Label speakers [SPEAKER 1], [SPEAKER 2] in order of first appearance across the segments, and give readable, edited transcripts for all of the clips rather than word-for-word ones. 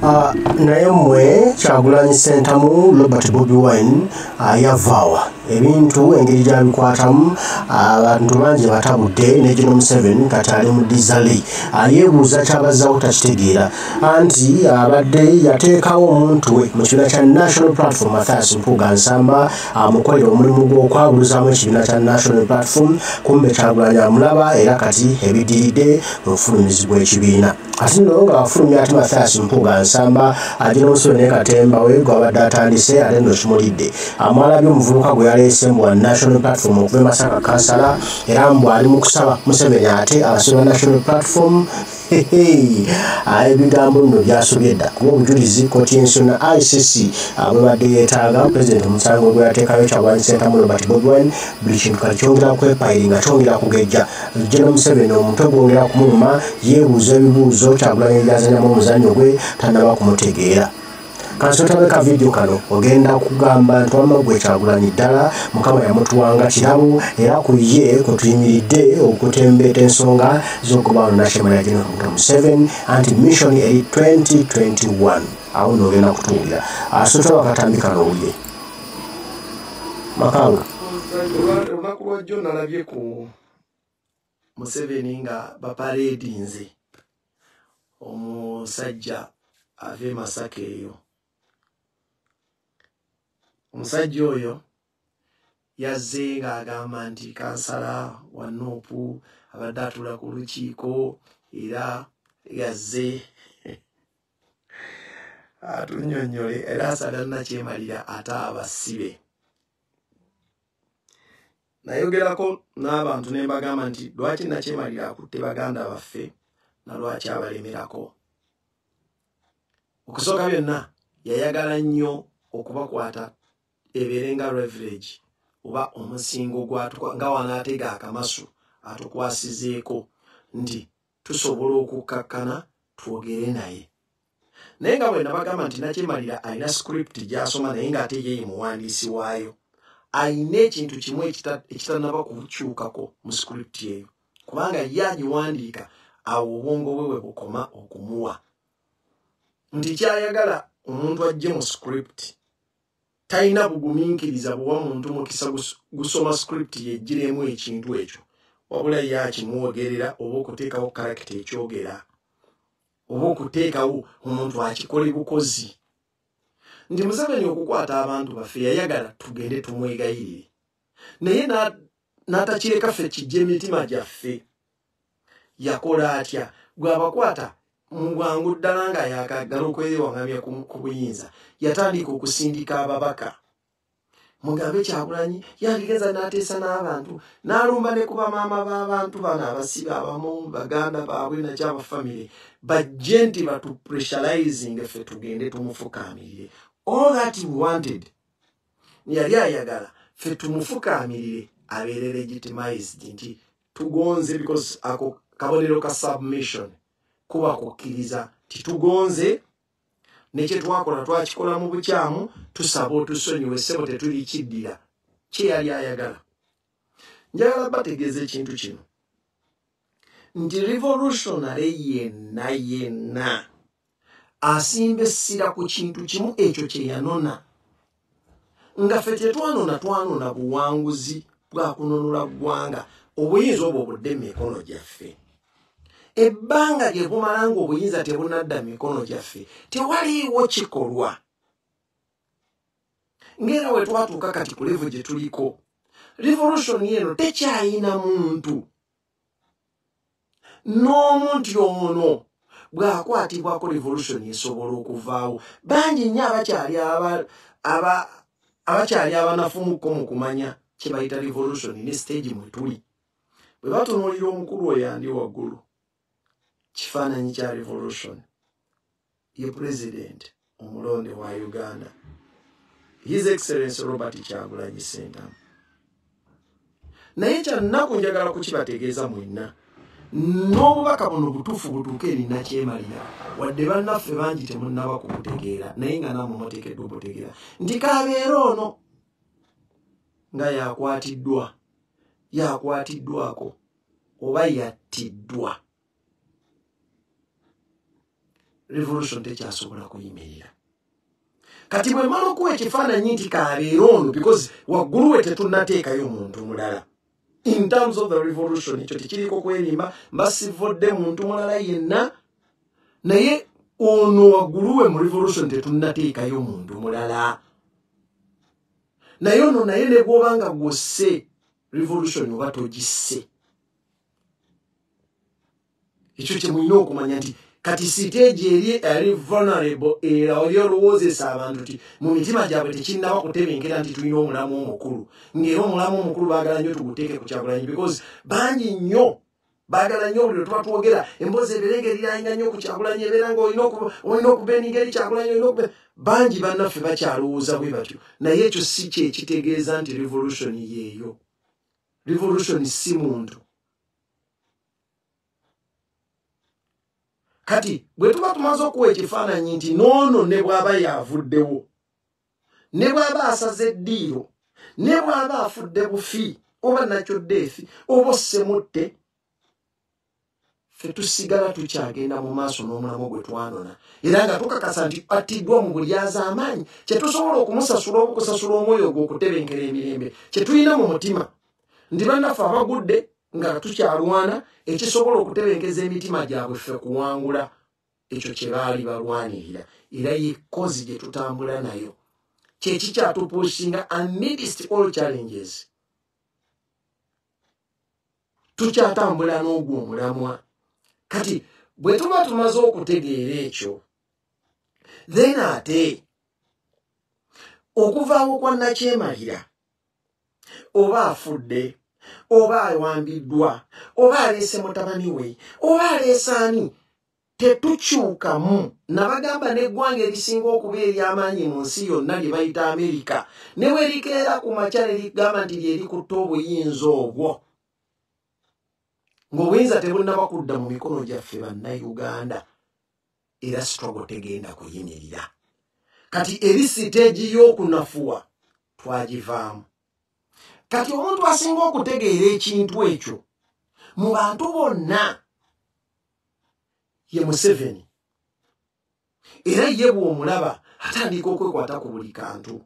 [SPEAKER 1] naye mmwe Kyagulanyi Ssentamu Robert Bobi Wine yavaawa ebintu engeri gy'abikwatamu abantu bangi batabudde ne General Museveni kati ali mu dizali yeebuuza kyabazzawo takitegeera anti abadde yateekawo omuntu we mu kibiina kya National Platform Mathias Mpuuga Nsamba amukolera omulimu gw'okwabuluzaamu ekibiina kya National Platform kumbe Kyagulanyi amulaba era kati ebiddiridde mu bufulumizi bw'ekibiina ate nno nga wafulumya ati Mathias Mpuuga Nsamba General Museveni Katemba we gw'abadde atandise ate nno kimulidde amwalabye omuvubuka gwe yaleese mu National Platform okuva e Masaka kansala era mbu ali mu kusaba Museveni ate abasaba National Platform ebigambo nno byasobye edda kuba obujulizi kkooti y'ensonga Icc Bwebade Yetaga Pulezidenti omusango gwe yateekayo Kyagulanyi Ssentamu Robert Bobi Wine buli kintu kati kyongera kwepayiringa kyongera kugejja General Museveni omutwe gwongera kumuluma yeebuuza ebibuuzo Kyagulanyi byazanyamu omuzannyo gwe tannaba kumutegeera kansotabe ka video kano ogenda kugamba nti wamma gwe Kyagulanyi ddala Mukama yamutuwanga kirabo era ku ye kwe tuyimiridde okutembeeta ensonga z'okuba National General Museveni anti mission eri 2021 awo n'ogenda kutuwulira asotaba akatambi kano owulire Makanga
[SPEAKER 2] olunaku lwajjo nalabye ku Museveni nga bapareedinze omusajja ava e Masaka eyo omusajja oyo yazze ng'agamba nti kansala wa Nuupu abadde atula ku lukiiko era yazze atunnyonnyole era asala nakyemalira ate abasibe nayogerako n'abantu ne mbagamba nti lwaki nakyemalira akutte baganda baffe na lwaki abalemerako okusooka byonna yayagala nnyo okubakwata ebeerenga leverage oba omusingo nga wanaatega akamasu atukwasizeeko nti tusobola okukkakkana twogere naye naye nga bwe nabagamba nti nakyemalira alina script gy'asoma naye ng'ate ye muwandiisi waayo alina ekintu kimu ekitannaba kukyukako mu script eyo kubanga ye agiwandiika awo obwongo bwe bukoma okumuwa nti kyayagala omuntu ajje mu script talina bugumiikiriza bwewa muntu mukisa gusoma script yejjiremu ekintu ekyo wabula ye akimwogerera oba okuteekawo karakita ekyogera oba okuteekawo omuntu akikole bukozi nti Museveni okukwata abantu baffe yayagala tugende tumwegayirire naye n'atakireka ffe kijja emitima gyaffe yakola atya gwabakwata mu bwangu ddala nga yakagala okwewaŋŋamya ku buyinza yatandika okusindika ababaka mugambe Kyagulanyi yandigeza n'ateesa n'abantu n'alumba ne ku bamaama b'abantu bano abasibe abamu baganda baabwe nakyabafamire bajje nti batupressurizing ffe tugende tumufukaamirire all that he wanted yali ayagala ffe tumufukaamirire abeere legitimized nti tugonze because ako kabonero ka submission kuba kukkiriza titugonze nekye twakola twakikola mu bukyamu tusaba otusonyiwe ssebo tetuli kiddira kye yali ayagala njagala bategeeza ekintu kino nti revolutionary yenna asimba essira ku kintu kimu ekyo kye yanona nga ffe twanona buwanguzi bwa kununula ggwanga obuyinza obwo budde mu mikono gyaffe ebbanga lye bumala ng'obuyinza tebunadda mu mikono gyaffe tewaliiwo kikolwa ng'era we twatuuka kati ku levo gye tuliko revolution eno tekyayina muntu n'omu nti ono bw'akwatibwako revolution esobola okuvaawo bangi nnyo abakyali abanafumuko mu kumanya kye bayita revolution ne stage mwe tuli bwe batunuulira omukulu oyo andi waggulu kifaananyi kya revolution ye president omulonde wa Uganda His Excellency Robert Kyagulanyi Ssentamu naye kyannaku njagala kukibategeeza mwenna n'obubaka buno butuufu butuuke eri nakyemalira wadde bannaffe bangi temunnaba kubutegeera naye nga namwe muteekeddwa obutegeera nti kaabeera ono nga yakwatiddwako oba yattiddwa revolution tekyasobola kuyimirira. Kati bwe mmala okuwa ekifaananyi nti kabeera ono because waggulu we tetunnateekayo muntu mulala. In terms of the revolution, ekyo tekiriko kwerimba mbasivudde muntu mulala yenna, naye ono waggulu we mu revolution tetunnateekayo muntu mulala. Naye ono naye ne bw'obanga gw'osse revolution oba togisse. Ekyo kye mulina okumanya nti kati stage eri vulnerable era oli olowoozesa abantu ti mu mitima gyabwe tekinnaba kutebenkera nti tulina omulamu omukulu. Ng'era omulamu omukulu baagala nnyo tuguteeke ku Kyagulanyi because bangi nnyo baagala nnyo buli lwe tuba twogera emboozi ebeera ng'erirayinga nnyo ku Kyagulanyi ebeera ng'olina okubeninga eri Kyagulanyi olina okuba bangi bannaffe bakyalowooza bwe batyo. Naye ekyo si kye kitegeeza nti revolution yeeyo. Revolution si muntu. Kati bwe tuba tumaze okuwa ekifaananyi nti noono ne bw'aba yavuddewo, ne bw'aba asaze eddiiro, ne bw'aba afudde bufi oba nakyo deefi oba ossemutte, ffe tusigala tukyagenda mu maaso n'omulamu gwe twanona era nga tukakasa nti attiddwa mu bulyaza amaanyi kye tusobola okumusasula oba okusasula omwoyo gwe okutebenkera emirembe kye tulina mu mutima ndi bannaffe abagudde nga tukyalwana ekisobola okutebenkeza emitima gyabwe ffe kuwangula ekyo kye baali balwanirira era ye kozi gye tutambula nayo kye kikyatupushinga amidst all challenges. Tukyatambula n'ogwo omulamwa. Kati bwe tuba tumaze okutegeera ekyo, then ate okuvaawo kwa Nakyemalira oba afudde oba awambiddwa oba aleese mutabani we oba aleese ani, tetukyukamu. Nabagamba n'eggwanga erisinga okuba ery'amaanyi mu nsi yonna lye bayita Amerika ne bwe likeera ku makya ne ligamba nti lyerikutta obuyinza obwo, ng'obuyinza tebunnaba kudda mu mikono gyaffe bannayuganda, era struggle tegenda kuyimirira. Kati eri siteegi y'okunafuwa twagivaamu. Kati omuntu asinga okutegeera ekintu ekyo mu bantu bonna ye Museveni, era ye bw'omulaba atandika okwekwata ku buli kantu.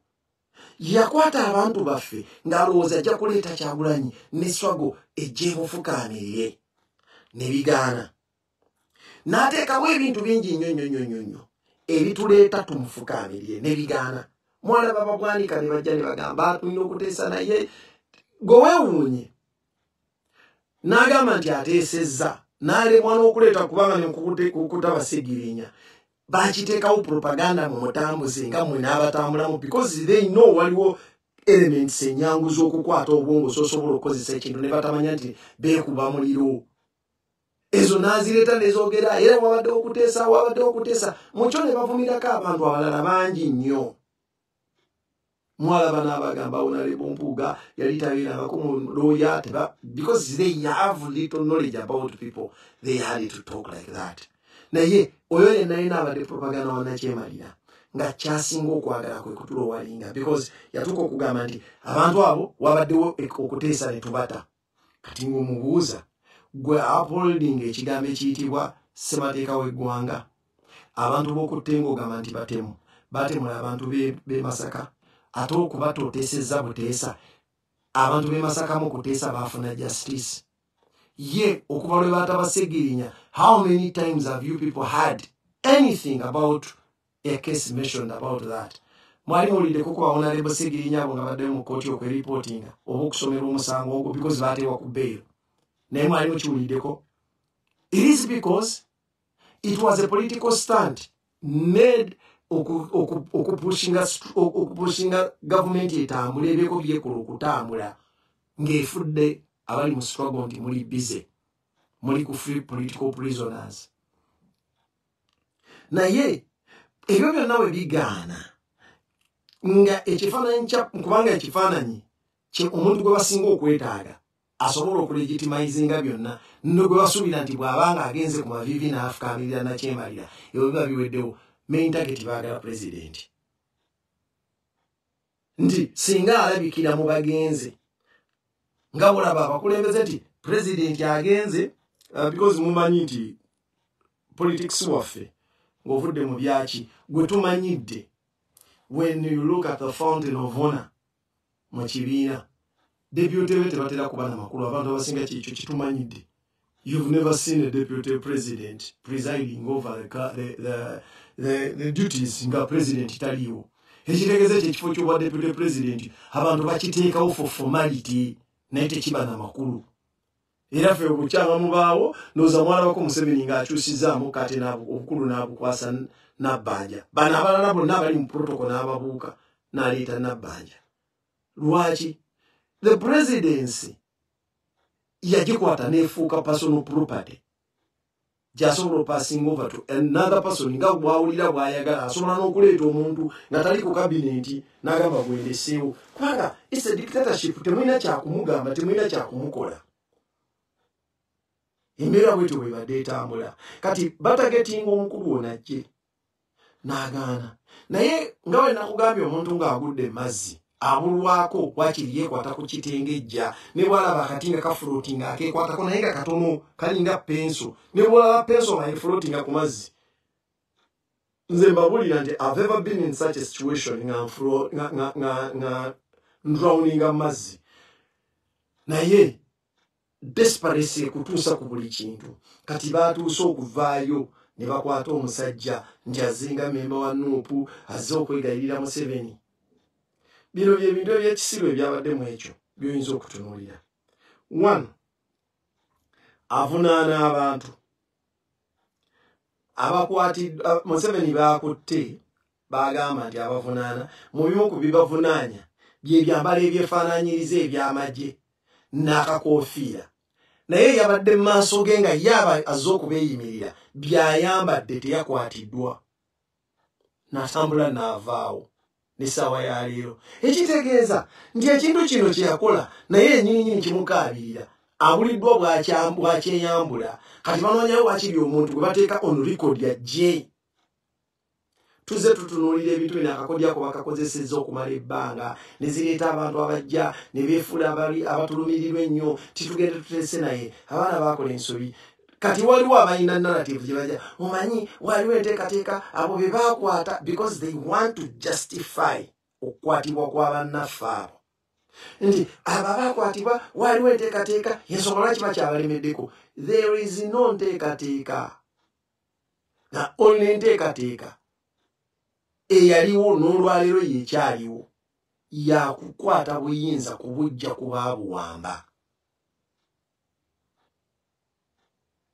[SPEAKER 2] Yakwata abantu baffe ng'alowooza ajja kuleeta Kyagulanyi ne struggle ejje mufukaamirire, ne bigaana. N'ateekawo ebintu bingi nnyo ebituleeta tumufukaamirire, ne bigaana. Mwalaba babwanika ne bajja ne bagamba tulina okuteesa naye gwe weewuunye. N'agamba nti ateesezza n'alemwa n'okuleeta kubanga nekukuta Basigirinya. Bakiteekawo propaganda mu mutambuze nga mwe n'abatambulamu because they know waliwo elements ennyangu z'okukwata obwongo sosobola okukozesa ekintu ne batamanya nti beekuba muliro. Ezo n'azireeta ne zoogera era wabaddewo okuteesa mu kyo ne bavumirako abantu abalala bangi nnyo. Mwalaba n'abagamba Honorable Mpuuga yali tabeerangako mu lawyer because they have little knowledge about people, they had to talk like that. Naye oyo yenna yina abadde propaganda wa Nakyemalira nga kyasinga okwagala kwe kutulowalinga because yatuuka okugamba nti abantu abo wabaddewo okuteesa ne tubata. Kati ng'omubuuza gwe upholding ekigambo ekiyitibwa ssemateeka w'eggwanga, abantu b'okuttenga ogamba nti batemula abantu b'e Masaka, ate okubata oteesezza buteesa abantu b'e Masaka mu kuteesa baafuna justice. Ye okuva lwe baata Basigirinya, how many times have you people had anything about a case mentioned about that? Mwali muwuliddeko ku Honorable Basigirinya abo nga badde mu kkooti okwereportinga oba okusomera omusango ogwo because baateebwa ku bail. Naye mwali mukiwuliddeko? It is because it was a political stunt made okupushinga gavumenti etambula ebyeko byekola okutambula ng'efudde abali mu struggle nti muli busy, muli ku free political prisoners. Naye ebyo byonna we bigaana nga ekifaananyi kubanga ekifaananyi omuntu gwe basinga okwetaaga asobola okulegitimizinga byonna nno gwe basuubira nti bw'abanga agenze ku mavivi n'afukaamirira Nakyemalira ebyo biba biweddewo. Main target baagala president nti singa alabikira mu bagenze nga bulaba abakulembeze nti president agenze because mumanyi nti politics waffe ng'ovudde mu byaki gwe tumanyidde. When you look at the fountain of honor mu kibiina, deputy be tebatera kuba na makulu, abantu abasinga kyekyo kitumanyidde. You've never seen a deputy president presiding over the duties nga president taliwo. Ekitegeeza ekifo ky'obwa deputy president abantu bakiteekawo for formality naye tekiba na makulu. Era ffe obukyanga mubaawo ndowooza mwalabako Museveni ng'akyusizaamu kati obukulu n'abukwasa Nabbanja. Bano abalala bonna abali mu protocol n'ababuuka n'aleeta Nabbanja. Lwaki? The presidency yagikwata n'efuuka personal property. Gy'asobola passing over to another person nga bw'awulira bw'ayagala. Asobola n'okuleeta omuntu nga tali ku kabineti n'agamba bwendeseewo. Kubanga it's a dictatorship, temulina kyakumugamba, temulina kyakumukola. Embeera bwetyo bwebadde etambula. Kati batagetinga omukulu ono ajje n'agaana. Naye nga bwe nakugambye omuntu ng'agudde mazzi abulwako wakiri yeekwata ku kitengejja, ne bw'alaba akati nga kafulootinga akeekwatako naye nga katono kalinga penso, ne bw'alaba penso nga efulootinga ku mazzi. Nze mbabulira nti I've ever been in such a situation nga ndrawninga mazzi. Naye desperate ekutuusa ku buli kintu. Kati baatuuse okuvaayo ne bakwata omusajja nti azinga memba wa Nuupu azze okwegayirira Museveni. Bino by'ebintu eby'ekisiru ebyabadde mu ekyo by'oyinza okutunuulira. 1. Avunaana abantu abakwatiddwa. Museveni baakutte bagamba nti abavunaana mu bimu ku bibavunaanya bye byambala ebyefaanaanyiriza eby'amagye n'akakoofiira. Naye yabadde mu maaso ge nga yaba azze okubeeyimirira by'ayambadde teyakwatiddwa. N'atambula n'avaawo n'essaawa ya leero. Ekitegeeza nti ekintu kino kye yakola naye ennyininyini kimukaabirira. Abuliddwa bwakyeyambula. Kati banoonyayo wakiri omuntu gwe bateeka on record ajje. Tuze tutunuulira ebintu bino akakodya ko bakakozesezza okumala ebbanga ne zireeta abantu abajja ne beefuula abatulumirirwa ennyo titugende tuteese naye abaana baakola ensobi. Kati waliwo abalina narrative gye bajja omanyi waliwo enteekateeka abo be baakwata because they want to justify okukwatibwa kw'abannaffe abo. Nti abo abaakwatibwa waliwo enteekateeka ensonga lwaki bakyabalemeddeko. There is no nteekateeka. Na only enteekateeka eyaliwo n'olwaleero yeekyaliwo yakukwata buyinza kubujja ku baabuwamba.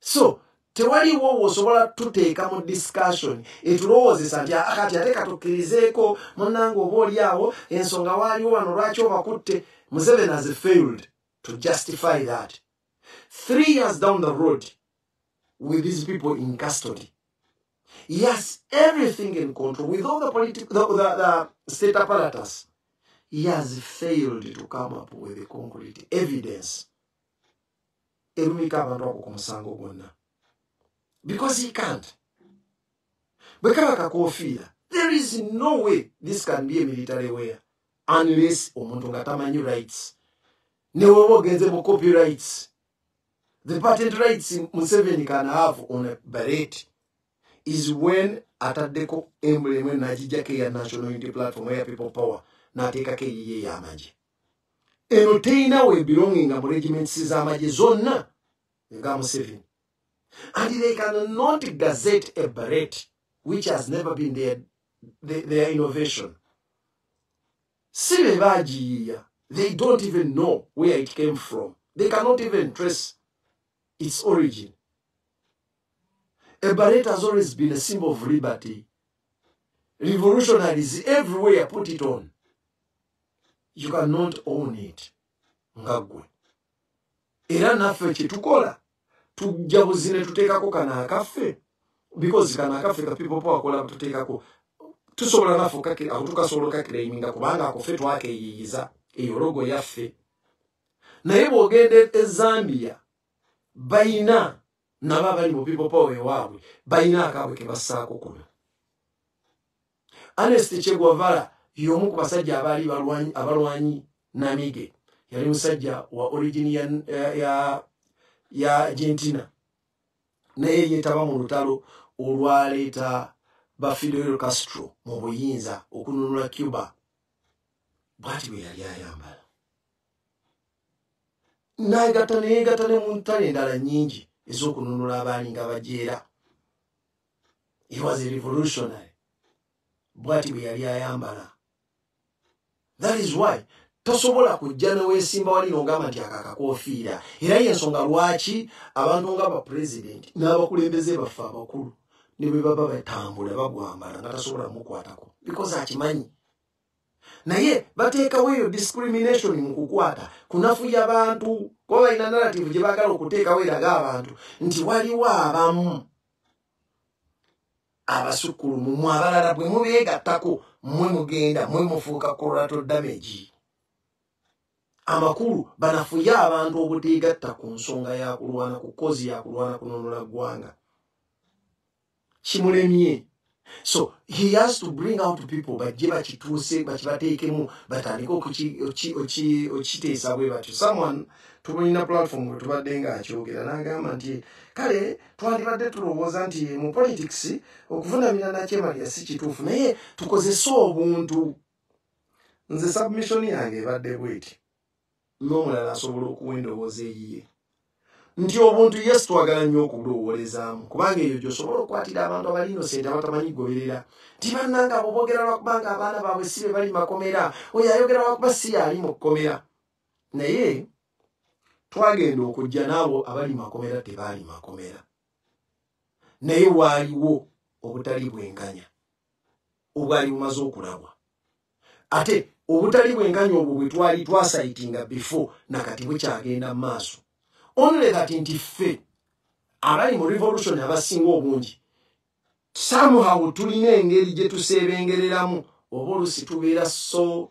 [SPEAKER 2] So tewaliwo wosobola tuteeka mu discussion etulowoozesa nti akati ate katukkirizeeko munnange oba oliawo ensonga waaliwo wano lwaki obakutte. Museveni has failed to justify that. 3 years down the road with these people in custody, he has everything in control with all the state apparatus. He has failed to come up with a concrete evidence. Because he can't. There is no way this can be a military way unless omuntu nga tamanyi rights. Newewo genze mu copyrights. The patent rights Museveni can have on a beret is when ataddeko emblem najijjako ya National Unity Platform ya People Power n'ateekako eyiye y'amagye. Eno teyinawo ebirunginga mu regiments z'amagye zonna nga Museveni. And they cannot gazette a beret which has never been their innovation. They don't even know where it came from. They cannot even trace its origin. A beret has always been a symbol of liberty. Revolutionaries everywhere put it on. You cannot own it. Ngagwe. Era naffe kyetukola tujja buzine tuteekako kana akaffe because kana akaffe ka People Power kola tuteekako tusobola naffe aho tukasobola kakiraiminga kubanga akoffe twakeeyiyiza eyo logo yaffe. Naye bw'ogenda e Zambia bayina nabo abali mu People Power ewaabwe bayina akaabwe ke bassaako kuno. Ernest Kyegwavala y'omu ku basajja abaali abalwanyi Namige. Yali musajja wa origin ya Argentina. Naye yeetaba mu lutalo olwaleeta ba Fidel Castro mu buyinza okununula Cuba bwati bwe yali ayambala nayegatane mu ntale endala nnyingi ez'okununula abaali nga bajeera. He was a revolutionary. Bwati bwe yali ayambala. That is why tosobola kujja neweesimba wali n'ogamba nti akakakofiira. Era y'ensonga lwaki abantu nga abapresident n'abakulembeze baffe abakulu ne bwe baba batambula bagwambala nga tasobola mukwatako because akimanyi. Naye bateekawo eyo discrimination mu kukwata kunafuya abantu kuba balina narrative gye baagala okuteekawo eraga abantu nti waliwo abamu abasukkulumu mu abalala bwe mubeegattako mmwe mugenda mmwe mufuuka collateral damage. Amakulu banafuya abantu obuteegatta ku nsonga ya kulwana ku kozi ya kulwana kununula ggwanga. Kimulemye. So he has to bring out people bajje bakituuse bakibateekemu batandika okiteesa bwe batyo. Someone tulina platform bwe tubadde nga akyogera n'agamba nti kale twandibadde tulowooza nti mu politics okuvunamira Nakyemalira si kituufu naye tukozese obuntu. Nze submission yange ebadde bweti n'omulala asobola okuwa endowooza eyiye nti obuntu yes twagala nnyo okubulowoolezaamu kubanga eyo gy'osobola okukwatira abantu abali innocent abatamanyi goberera nti bannanga abo boogera lwakubanga abaana baabwe si be bali makomera oyo ayogera lwakuba si ali mu kkomera. Naye twagenda okujja n'abo abali makomera tebaali makomera. Naye waaliwo obutali bwenkanya obwali bumaze okulabwa. Ate obutali bwenkanya obwo bwe twali twasayitinga before nakati bukyagenda mu maaso. Only that nti ffe abali mu revolution abasinga obungi somehow tulina engeri gye tuseebengereramu oba olusi tubeera so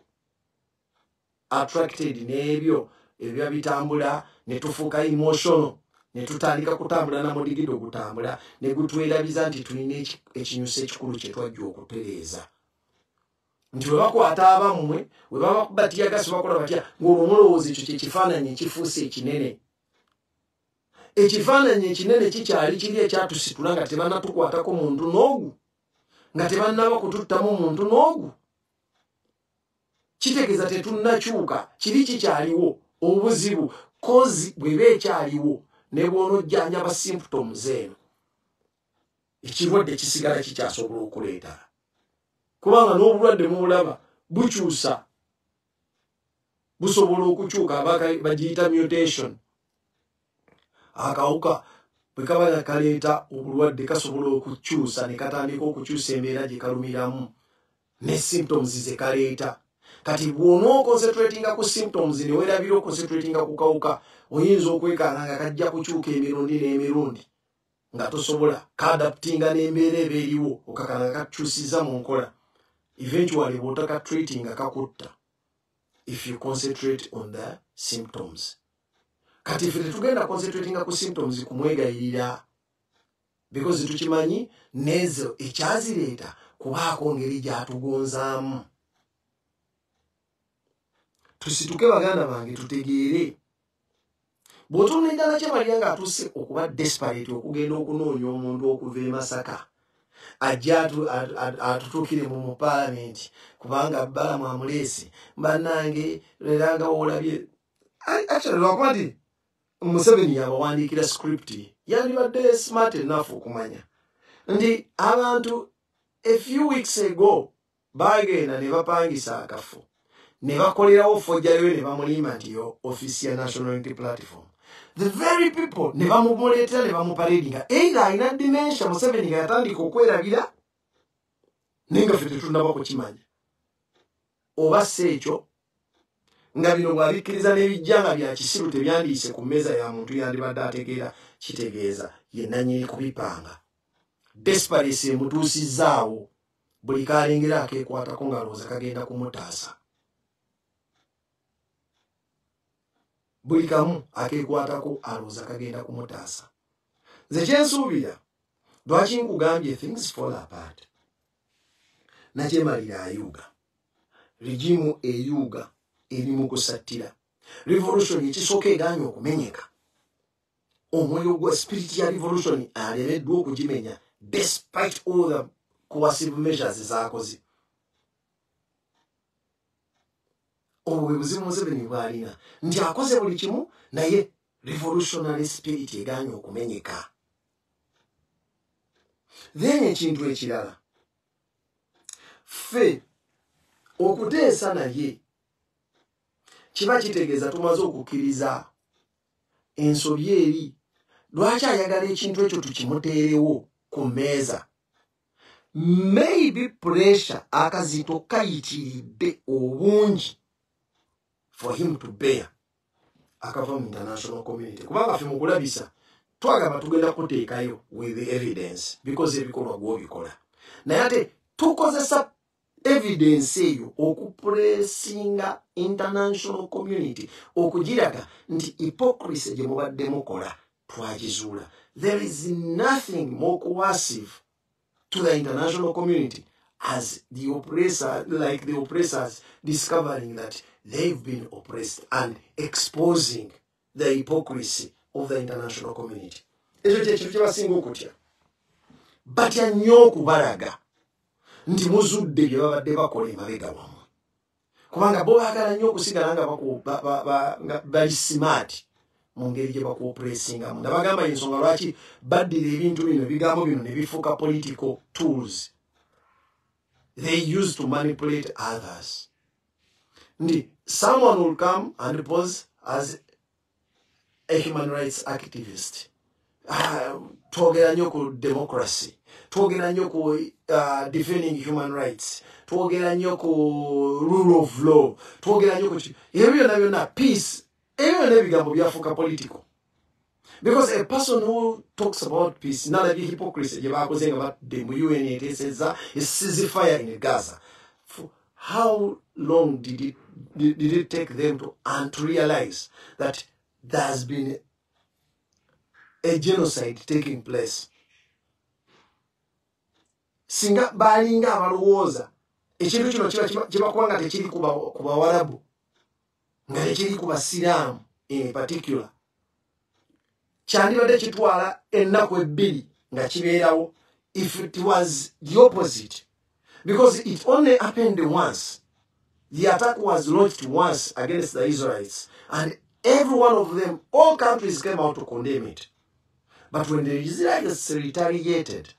[SPEAKER 2] attracted n'ebyo ebyo bitambula ne tufuuka emotional ne tutandika kutambula na mudigido gutambula ne gutwerabiza nti tulina ekinyusa ekikulu kye twajja okutereeza. Nti bwe bakwata abammwe bwe baba kubatiyagasi bakola batya ng'olwo mulowooza ekyo kye kifaananyi ekifuuse ekinene. Ekifaananyi ekinene kikyali kiri ekyatusitula nga tebannatukwatako muntu n'ogu nga tebannaba kututtamu muntu n'ogu. Kitegeeza tetunnakyuka kiri kikyaliwo obuzibu kozi bweba ekyaliwo ne bw'onojjanja symptoms eno ekirwadde kisigala kikyasobola okuleeta kubanga n'obulwadde mubulaba bukyusa busobola okukyuka bagiyita mutation. Akawuka bwe kaba kaleeta obulwadde kasobola okukyusa ne katandika okukyusa embeera gye kalumiramu ne symptoms ze kaleeta. Kati bw'onooconcentratinga ku symptoms ne weerabira oconcentratinga ku kawuka oyinza okwekaana nga kajja kukyuka emirundi n'emirundi nga tosobola kaadaptinga n'embeera eba eriwo okakana nga kakyusiza mu nkola. Eventually bw'otakatreatinga kakutta if you concentrate on the symptoms. Kati ffe tetugenda concentratinga ku symptoms kumwegayirira because tukimanyi nezo ekyazireeta kubaako ngeri gyatugonzaamu. Tusituke baganda bange tutegeere bw'otunuulira Nakyemalira ng'atuuse okuba desperate okugenda okunoonya omuntu okuva e Masaka ajja atutuukire mu paalamenti kubanga Balamu amuleese bannange era nga olabye actually lwakuba nti Museveni yabawandiikira script yandibadde smart enough okumanya nti abantu a few weeks ago bagenda ne bapangisa akafo ne bakolerawo fojjaliwe ne bamulimba nti yo office ya National Unity Platform. The very people ne bamumuleetera ne bamuparedinga either alina dementia Museveni nga yatandika okwerabira naye nga ffe tetunnaba kukimanya oba si ekyo nga bino bw'abikkiriza n'ebijja nga bya kisiru tebyandiise ku mmeeza ya muntu yandibadde ategeera kitegeeza ye nannyini kubipanga. Desperate emutuusizzaawo buli kalengera akeekwatako ng'alowooza kagenda kumutaasa. Buli kamu akeekwatako alowooza kagenda kumutaasa. Nze kyensuubira lwaki nkugambye things fall apart. Nakyemalira ayuuga regimu eyuuga eri mu kusattira revolution ekisooka egaanye okumenyeka omwoyo gwa spirit ya revolution alemeddwa okugimenya despite all the coercive measures zaakoze. Obwe buzibu Museveni bwalina nti akoze buli kimu naye revolutionary spirit eganye okumenyeka. Then ekintu ekirala ffe okuteesa naye kiba kitegeeza tumaze okukkiriza ensobi eri lwaki ayagala ekintu ekyo tukimuteerewo ku mmeeza. Maybe pressure akazito kayitiridde obungi for him to bear akava mu international community. Kubanga ffe mu kulabisa twagamba tugenda kuteekayo with the evidence because ebikolwa gw'obikola. Naye ate tukozesa evidence eyo okupressinga international community okugiraga nti hypocrisy gye mubadde mukola twagizuula. There is nothing more coercive to the international community as the oppressor, like the oppressors discovering that they've been oppressed and exposing the hypocrisy of the international community. Ekyo kye kintu kibasinga okutya. Batya nnyo okubalaga nti muzudde bye babadde bakola emabega wammwe. Kubanga bo baagala nnyo okusigala nga bali smart mu ngeri gye bakuopressingamu. Nabagamba ensonga lwaki baddira ebintu bino ebigambo bino ne bifuuka political tools they use to manipulate others. Ndi someone will come and pose as a human rights activist. Twogera nnyo ku democracy. Twogera nnyo ku defending human rights. Twogera nnyo ku rule of law. Twogera nnyo ku ebyo byonna peace. Ebyo byonna ebigambo byafuuka political. Because a person who talks about peace, not a hypocrisy, gye baakoze nga badde mu UN eteesezza a ceasefire in Gaza. For how long did it take them to realize that there has been a genocide taking place? Singa balinga abalowooza ekintu kino kibakuba nga tekiri ku Bawarabu nga tekiri ku Basiraamu in particular, kyandibadde kitwala ennaku ebbiri nga kibeerawo if it was the opposite. Because it only happened once. The attack was launched once against the Israelites, and every one of them, all countries came out to condemn it. But when the Israelis retaliated,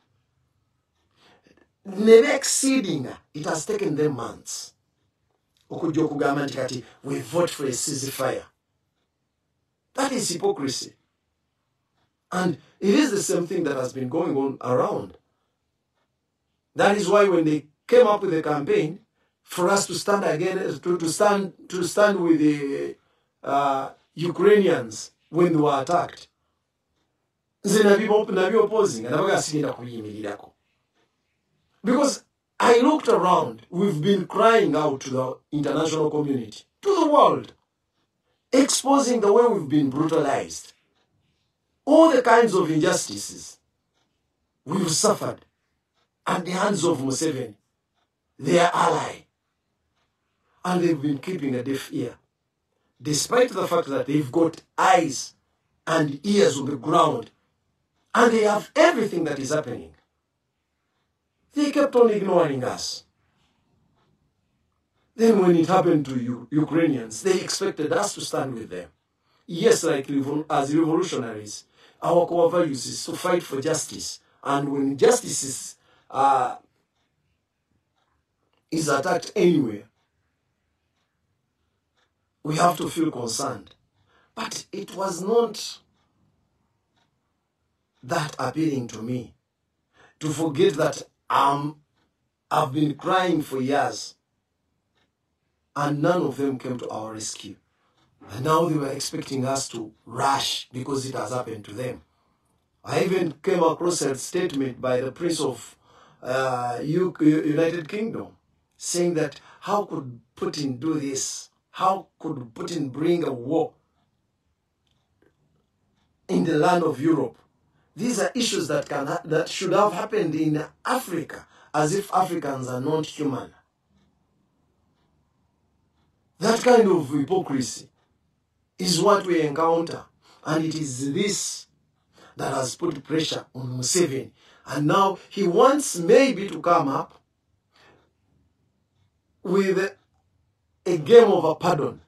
[SPEAKER 2] never exceeding, it has taken them months. Okujja okugamba nti kati we vote for a ceasefire. That is hypocrisy. And it is the same thing that has been going on around. That is why when they came up with a campaign for us to stand again, to stand with the Ukrainians when they were attacked, opposing, because I looked around, we've been crying out to the international community, to the world, exposing the way we've been brutalized, all the kinds of injustices we've suffered at the hands of Museveni, their ally. And they've been keeping a deaf ear, despite the fact that they've got eyes and ears on the ground, and they have everything that is happening. They kept on ignoring us. Then when it happened to Ukrainians, they expected us to stand with them. Yes, like as revolutionaries, our core values is to fight for justice. And when justice is attacked anywhere, we have to feel concerned. But it was not that appealing to me to forget that I've been crying for years and none of them came to our rescue. And now they were expecting us to rush because it has happened to them. I even came across a statement by the Prince of United Kingdom saying that how could Putin do this? How could Putin bring a war in the land of Europe? These are issues that should have happened in Africa, as if Africans are not human. That kind of hypocrisy is what we encounter, and it is this that has put pressure on Museveni And now he wants maybe to come up with a game of a pardon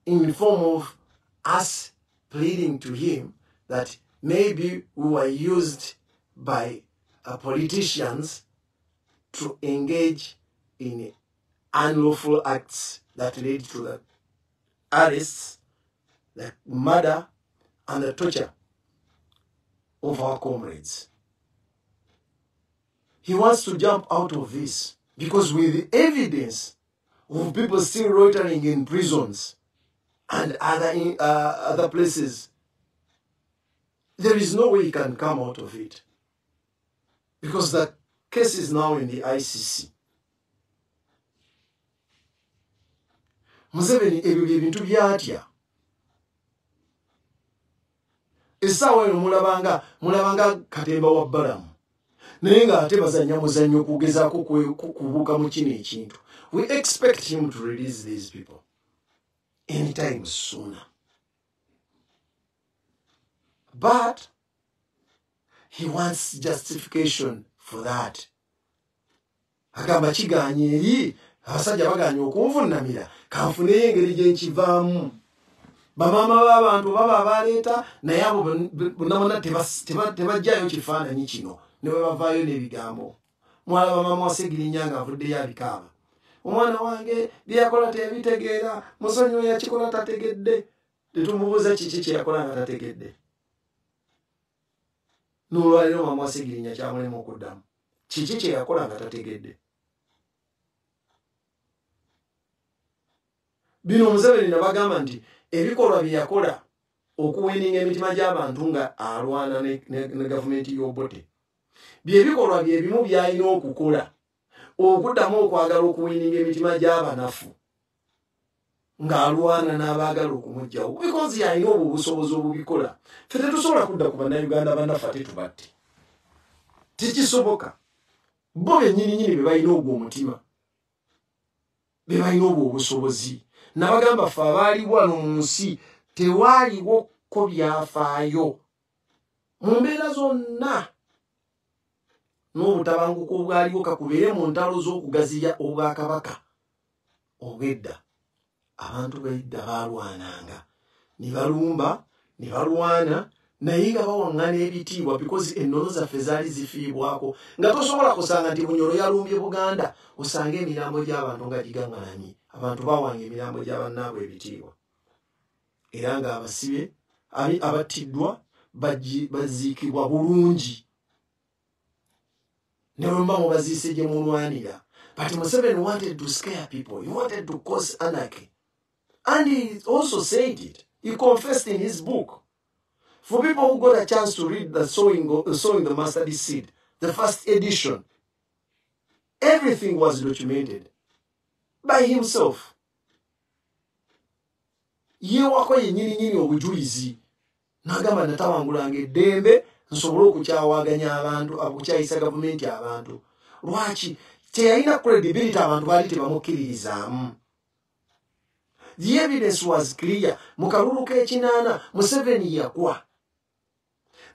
[SPEAKER 2] in the form of us pleading to him that maybe we were used by politicians to engage in unlawful acts that led to the arrests, the murder, and the torture of our comrades. He wants to jump out of this because with the evidence of people still loitering in prisons and other places, there is no way he can come out of it because the case is now in the ICC. Museveni ebyo ebintu byatya. Esawa eno mulabanga Katemba wa Balamu. Naye nga ate bazannya muzannyo okugezaako kubuuka mu kino ekintu. We expect him to release these people anytime sooner. But he wants justification for that. Agamba kiganye eri abasajja baganye okunvunnamira kanfuneyo engeri gye nkivaamu. Bamama b'abantu baba abaleeta naye abo bonna tebajjayo kifaananyi kino ne bwe bavaayo n'ebigambo. Mwalaba mama Wasegirinya nga avuddeyo abikaaba. Omwana wange byakola tebitegeera, musonyiwa yakikola tategedde. Tetumubuuza kiki kye yakola nga tategedde. N'olwaliro mama Wasegirinya kyamulema okuddamu. Kiki kye yakola nga tategedde. Bino Museveni nabagamba nti ebikolwa bye yakola okuwininga emitima gy'abantu nga alwana ne gavumenti y'Obote. Byebikolwa bye bimu by'alina okukola okuddamu okwagala okuwininga emitima gy'abanafu ng'alwana n'abaagala okumuggyawo because yalina obwo obusobozi obubikola. Ffe tetusobola kudda ku bannayuganda bannafu ate tubatte. Tekisoboka. Bo bennyini be balina ogwo omutima, be balina obwo obusobozi. Nabagamba ffe abaali wano mu nsi tewaaliwo ko byafaayo mu mbeera zonna n'obutabanguko obwaliwo kakubeere mu ntalo z'okugaziya obwakabaka. Obwedda abantu b'edda baalwananga ne balumba ne balwana naye nga bawaŋŋana ebitiibwa because ennono zaffe zaali zifiibwako nga tosobola kusanga nti Bunyoro yalumbye Buganda osanga emirambo gy'abantu nga gigaŋŋalamye. Abantu bawanga emirambo gy'abannaabwe ebitiibwa era nga abasibe abattiddwa baziikibwa bulungi ne bwe mba mubaziise gye mulwanira. But Museveni wanted to scare people. He wanted to cause anarchy. And he also said it. He confessed in his book. For people who got a chance to read the Sowing the Mustard Seed, the first edition, everything was documented by himself. Neyewako yennyini Obujulizi n'agamba natawangulanga eddembe nsobole okukyawaganya abantu okukyayisa gavumenti abantu. Lwaki? Teyalina credibility, abantu baali tebamukkiririzaamu. The evidence was clear. Mu kalulu k'ekinaana Museveni yakwa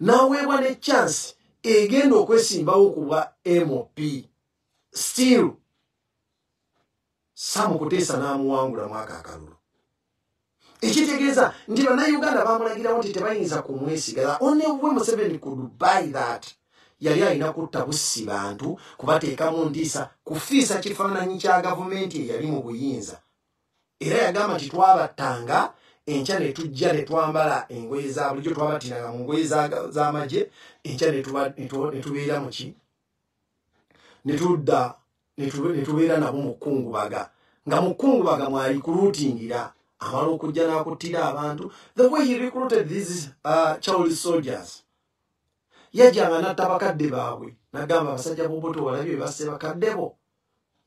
[SPEAKER 2] n'aweebwa ne chance egenda okwesimbawo ku bwa MOP. Still Sam Kuteesa n'amuwangula mwaka akalulu. Ekitegeeza nti bannayuganda baamulagirawo nti tebayinza kumwesiga. Only way Museveni could buy that yali alina kutta bussi bantu kubateekamu ntiisa kufiisa kifaananyi kya gavumenti eyali mu buyinza. Era yagamba nti twabattanga enkya ne tujja ne twambala engoye za bulijjo, twabattiranga mu ngoye z'amagye, enkya ne tubeera mu ki ne tudda ne tubeera nabo mu kkungubaga nga mu kkungubaga mwali kuluutingira amala okujja n'akuttira abantu. The way he recruited these child soldiers, yajjanga n'atta bakadde baabwe n'agamba abasajja b'Obote walabye basse bakadde bo.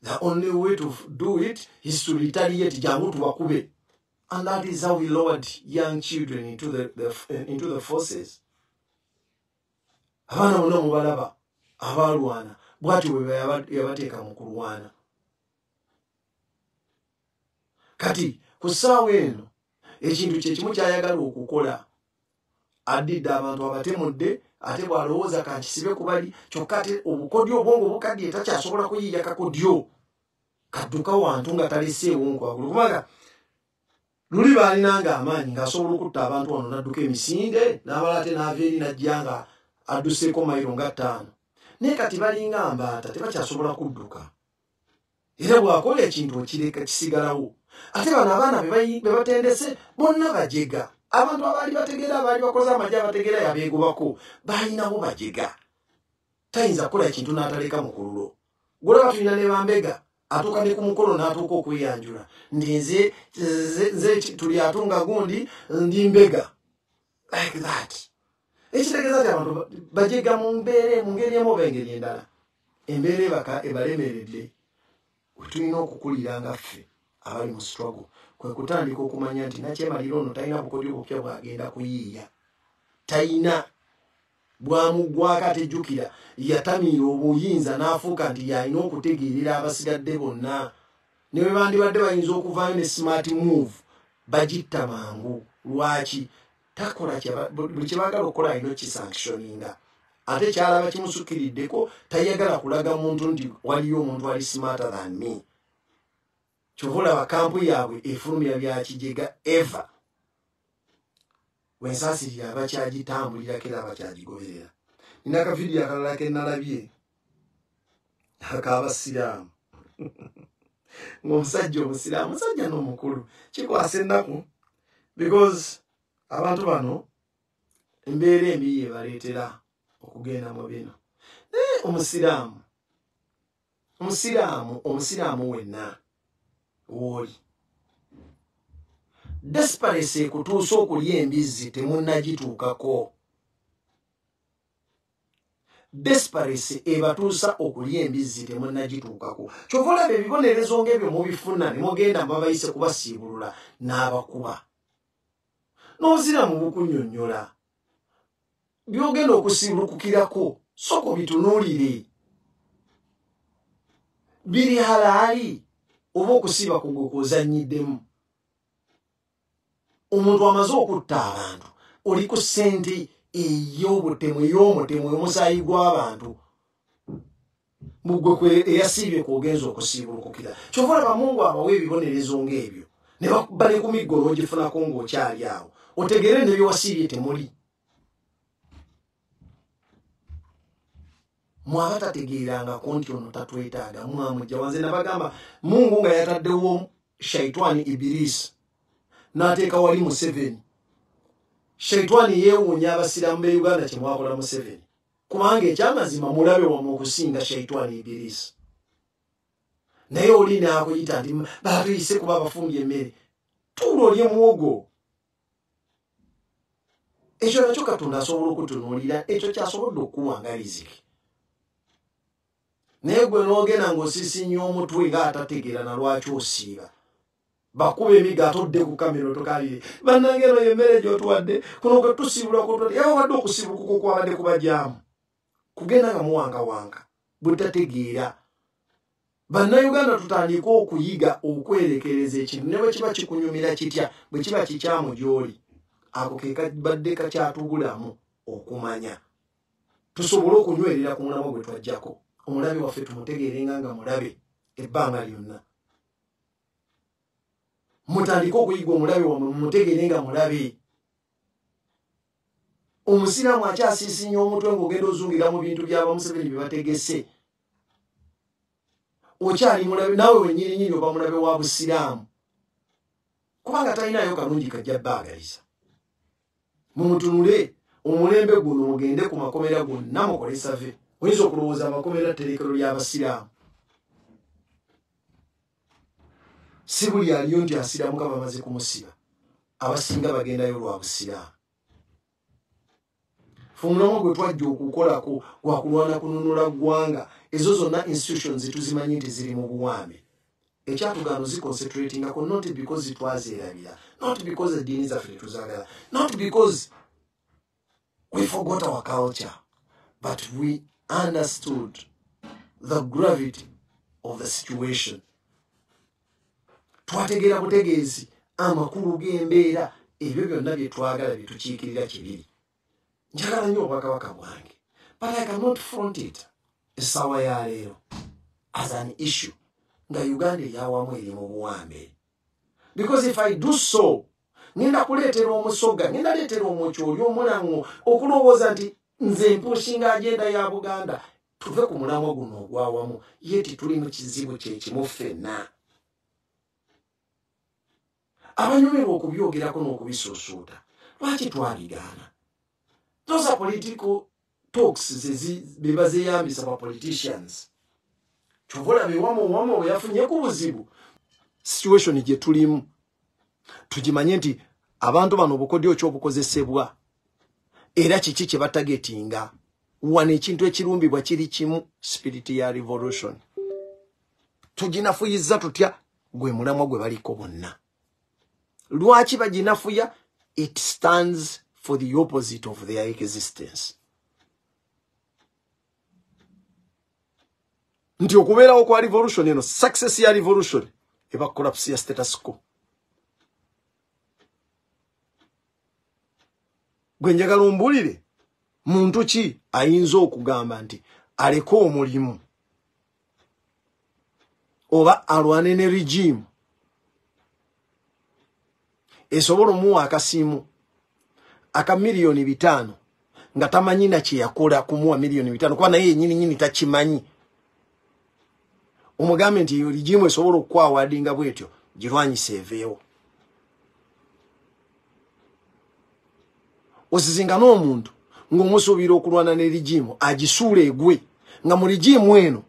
[SPEAKER 2] The only way to do it is to retaliate, jangu tubakube. And that is how we lowered young children into the forces. Abaana bonna mubalaba abalwana bw'atyo bwe yabateeka mu kulwana. Kati ku ssaawa eno ekintu kye kimu ky'ayagala okukola, addidde abantu abatemudde ate bwalowooza kankisibe kubali kyokka ate obukodyo obwongo bukaddiye takyasobola kuyiiya kakodyo kadduka wantu nga taleseewo nkwagulu kubanga luli baalinanga amaanyi ng'asobola okutta abantu wano n'adduka emisinde n'abala ate n'ava eri n'ajja nga adduseeko mayiro nga 5 naye kati balinga mbaata tebakyasobola kudduka era bw'akola ekintu okireka kisigalawo ate bano abaana be batendese bonna bajega abantu abaali bategeera abaali bakoze amagye abategeera yabeegobako baalinawo bajega tayinza kukola ekintu n'ataleka mu kululo golaba tulina ne bambega atuuka ne ku mukolo n'atuuka okweyanjula ndi nze tuli atunga gundi ndi mbega like that ekitegeeza nti abantu bajega mu ngeri emu oba engeri endala embeera ebalemeredde wetulina okukulira nga ffe abali mu struggle kwe kutandika okumanya nti nakyemalira ono talina bukodyo bupya bwagenda kuyiiya talina bwamuggwako atejjukira yatamiira obuyinza n'afuuka nti yalina okutegeerera abasigadde bonna ne bwe bandibadde bayinza okuvaayo ne smart move bagitta mangu lwaki takola buli kye baagala okukola alina okisanctioninga ate kyalaba kimusukiriddeko tayagala kulaga muntu nti waliyo omuntu ali smarter than me kyova olaba kampu yaabwe efulumya byakijega eva wensaasirira abakyagitambulirako era abakyagigoberera nina akavidiyo akalala ke nalabye ak'abasiraamu ng'omusajja omusiraamu musajja n'omukulu kikwasa ennaku because abantu bano embeera embi yebaleetera okugenda mu bino omusiraamu wenna wooli desperate ekutuusa okulya embizzi temunnagituukako desperate ebatuusa okulya embizzi temunnagituukako kyova olaba ebibonerezo ng'ebyo mubifuna ne mugenda mubabayise kubasiibulula n'abakuba n'obusiraamu bukunnyonnyola byogenda okusiibulukukirako soko bitunuulire biri halaali oba okusiiba kugwe kwozannyiddemu omuntu amaze okutta abantu oli ku ssente ey'omutemu omusaayi gw'abantu mugwe eyasiibye kwogenza okusiibulukukira kyova olaba Mungu abawa ebibonerezo ng'ebyo ne bakuba ne ku miggo n'ogifunako ng'okyali awo otegere ne byewasiibye temuli mwaba tategeerangako nti ono tatwetaaga mwamujja wanze nabagamba Mungu nga yataddewo shaitani Ibirisi n'ateeka wali Museveni shaitani yeewuunya abasiraamu be Uganda kye mwakola Museveni kubanga ekyamazima mulabe wamu okusinga shaitani Ibirisi naye oli naakuyita nti batuyise kuba abafumbye emmere tuula olye muwogo ekyo nakyo Katonda asobola okutunuulira ekyo kyasobodde okukuwanga riziki naye gwe n'ogenda ng'osisinya omutwe ng'atategeera na lwaki osiiba bakuba emiga atodde ku kamera otokalire bannange eno y'emmere gy'otuwadde kuno gwe tusiibulako tuwadde yabawadde okusiibukuko kwabadde kubajyamu kugenda nga muwangawanga bwetategeera bannayuganda tutandika okuyiga okwerekereza ekintu ne bwe kiba kikunyumira kitya bwe kiba kikyamu gy'oli ako ke kabadde kakyatubulamu okumanya tusobole okunywerera ku mulamwa gwe twajjako omulabe waffe tumutegeerenga nga mulabe ebbanga lyonna mutandika okuyiga omulabe wammwe mumutegeerenga mulabe omusiraamu akyasiisinya omutwe ng'ogenda ozungira mu bintu by'abamuseveni bye bategese okyali mulabe naawe wennyininyini oba mulabe wa busiraamu kubanga talinayo kalungi kajja baagaliza mumutunule omulembe guno mugende ku makomera gonna mukole save oyinza okulowooza amakomera tterekero ly'abasiraamu si buli aliyo nti asiraamuka bamaze kumusiba abasinga bagendayo lwa busiraamu fe omulamwa gwe twajja okukolako gwakulwana kununula ggwanga ezo zonna institutions tuzimanyi nti ziri mu buwambe ekyatugano ziconcentratingako not because twazeerabira not because eddiini zaffe tetuzaagala not because we forgot our culture but we understood the gravity of the situation twategeera butegeezi amakulu g'embeera ebyo byonna bye twagala bye tukiikirira kibiri njagala nnyo obwakabaka bwange, but I cannot front it essaawa ya leero as an issue nga Uganda eyawamu eri mu buwambe. Because if I do so, ngenda kuleetera omusoga, ngenda leetera omwoki oli omulango okulowooza nti nze mpushinga agenda ya Buganda tuve ku mulamwa guno ogwawamu, yeti tuli mu kizibu kyekimu ffenna. Abanyumirwa okubyogerako n'okubisuusuuta, lwaki twabigaana? Those are political talks beba zeeyambisa ba politicians. Chovola biwamo we yafunye ku buzibu. Situation gye tulimu tugimanye nti abantu bano obukodyo ky'obukozesebwa era kiki kye batagetinga wana ekintu ekirumbibwa kiri kimu, spirit ya revolution. Tuginafuyiza tutya gwe mulamwa gwe baliko bonna. Lwaki baginafuya? It stands for the opposite of their existence. Nti okubeerawo kwa revolution eno, success ya revolution eba collapse ya status quo. Gwe njagala ombulire muntu ki ayinza okugamba nti aleko omulimu oba alwane ne regime esobola omuwa akasiimu aka milioni 5 nga tamanyi na kye yakola kumuwa milioni 5 kuba naye nyini takimanyi, omugambe nti yo regime esobola okwawadinga bwetyo girwanyise eveewo. Osizinga n'omuntu ng'omusuubira okulwana ne regime agisuula egwe nga mu regime eno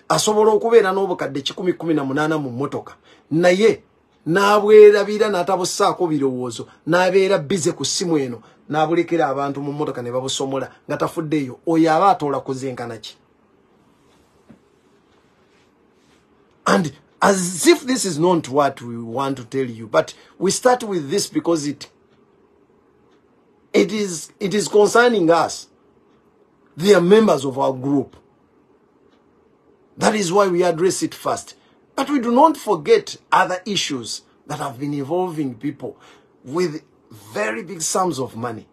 [SPEAKER 2] asobola okubeera n'obukadde 118 mu mmotoka naye n'abwerabira n'atabusaako birowoozo n'abeera bize ku ssimu eno n'abulekera abantu mu mmotoka ne babusomola nga tafuddeeyo, oyo aba atoola kuzenkana ki? And as if this is not what we want to tell you, but we start with this because it is concerning us. They are members of our group. That is why we address it first. But we do not forget other issues that have been involving people with very big sums of money.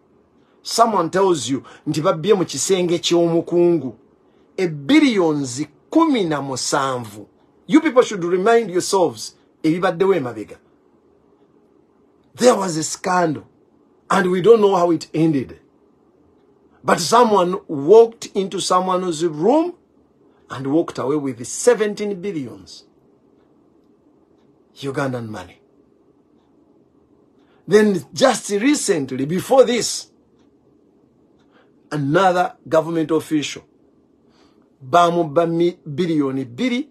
[SPEAKER 2] Someone tells you, nti babye mu kisenge ky'omukungu billions 17. You people should remind yourselves, ebibaddewo emabega. There was a scandal, and we don't know how it ended. But someone walked into someone's room and walked away with 17 billions. Ugandan money. Then just recently, before this, another government official, bamu billion biri,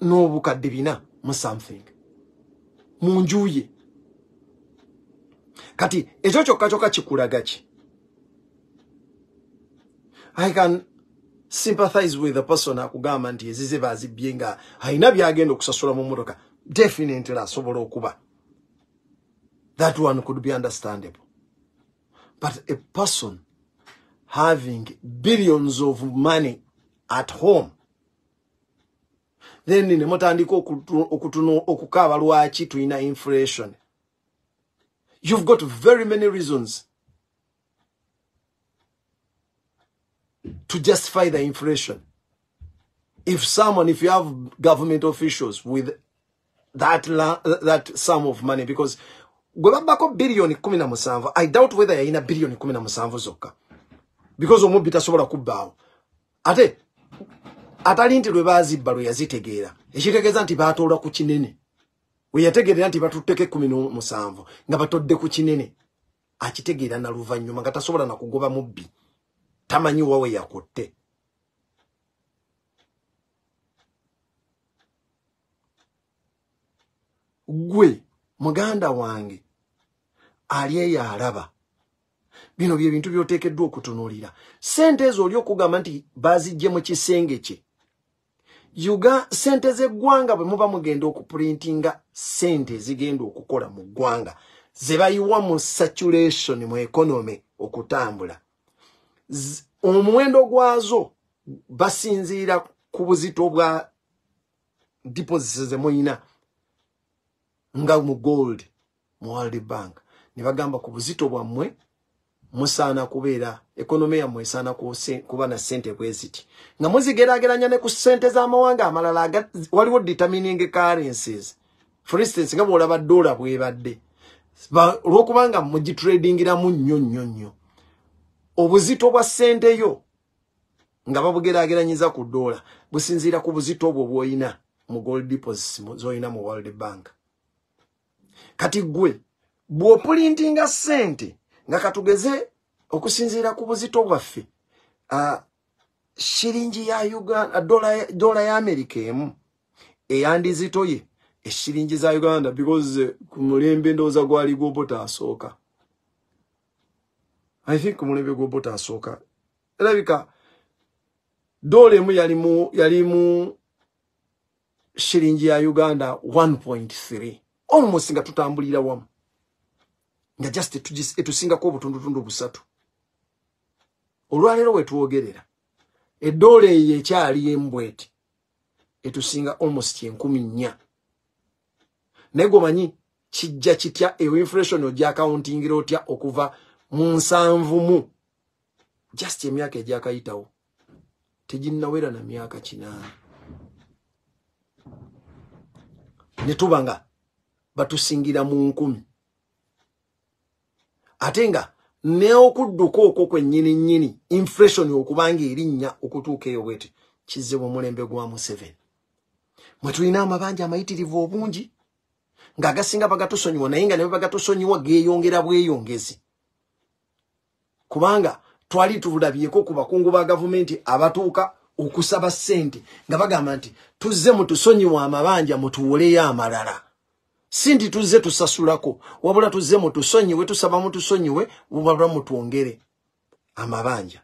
[SPEAKER 2] no bukadde bina mu something. Munjuye. Kati, ekyo kyokka kikulaga ki? I can sympathize with the person akugamba nti ezize bazibbye nga alina byagenda okusasula mu mmotoka. Definitely asobola okuba. That one could be understandable. But a person having billions of money at home, then ne mutandika okukaaba lwaki tulina inflation. You've got very many reasons to justify the inflation. If you have government officials with that sum of money, because gwebabako billion 17, I doubt whether yayina billion 17 zokka. Because omubi tasobola kubbaawo. Ate atali nti lwe baazibba lwe yazitegeera. Ekitegeeza nti baatoola ku kinene. We yategeera nti batutteke 17 nga batodde ku kinene. Akitegeera na luvannyuma nga tasobola na kugoba mubbi. Tamanyi wawe yakotte. Gwe muganda wange ali yalaba bino bye bintu byotekeddwa okutunuulira. Sente ezo oli okugamba nti bazijje mu kisenge kye. Sente z'eggwanga bwe muba mugenda okuprintinga sente zigenda okukola mu ggwanga ze bayiwa mu saturation mu economy okutambula. Omuwendo gwazo basinziira ku buzito bwa deposits ze muyina nga mu gold mu World Bank. Ne bagamba ku buzito bwammwe musana kubeera economy ya mwesana kuba na sente bweziti nga muzigerageranya ne ku sente za mawanga amalala waliwo determining currencies. For instance nga bolaba dollar bwebadde olwokubanga mugitradingira mu nnyo obuzito bwa sente yo nga babugerageranyiza ku dollar businzira ku buzito obwo bwoyina mu gold deposits zoyina mu World Bank. Kati gwe bw'oprintinga sente nga katugeze okusinzira ku buzito bwaffe shilingi ya Uganda dollar ya America emu eyandizito ye eshilingi za Uganda because ku mulembe ndoza gwali gobota asooka. I think ku mulembe gobota asooka elabika dole emu yali mu shilingi ya Uganda 1.3 almost nga tutambulira wamu nga just etusinga ko butundutundu busatu. Olwalero wetuogerera edole ye kyali embweti etusinga almost 10,000. Nego manyi kijja kitya inflation oja accounting otya okuva mu 7 just emyaka ejakayitawo tejinnawera na myaka 8 netubanga batusingira mu 10. Atenga neokudduka okwo kwennyini inflation okubanga erinnya okutuuka eyo bwete kizze mu mulembe gwa Museveni. Mwe tulina amabanja amayitirivu obungi nga agasinga bagatusonyiwa naye nga ne bagatusonyiwa geeyongera bweyongezi kubanga twali tubulabyeko ku bakungu ba gavumenti abatuuka okusaba sente nga bagamba nti tuzze mutusonyiwa amabanja mutuwoleyo amalala. Sinti tuzze tusasulako wabula tuzze mutusonyiwe tusaba mutusonyiwe wabula mutuongere amabanja.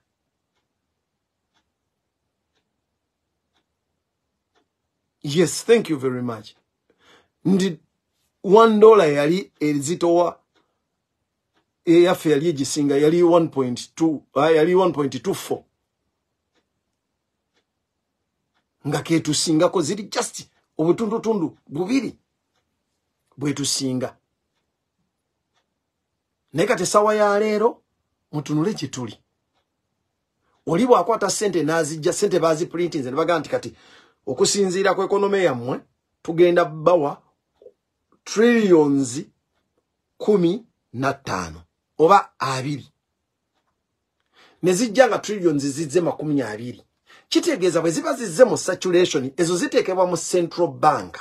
[SPEAKER 2] Yes, thank you very much. Ndi $1 yali ezitowa eyafe yali egisinga yali 1.2 yali 1.24 nga ketusingako ziri just obutundutundu bubiri bwetusinga. Neka tesawa ya lero mutunule kituli oli bwakwata sente nazijja sente bazi printing ne baga nti kati okusinzira ku economy yammwe tugenda bawa trillions 15 oba 2 nezijja nga trillions zizze 20 kitegeeza bwe ziba zizze mu saturation ezo zitekebwa mu central bank.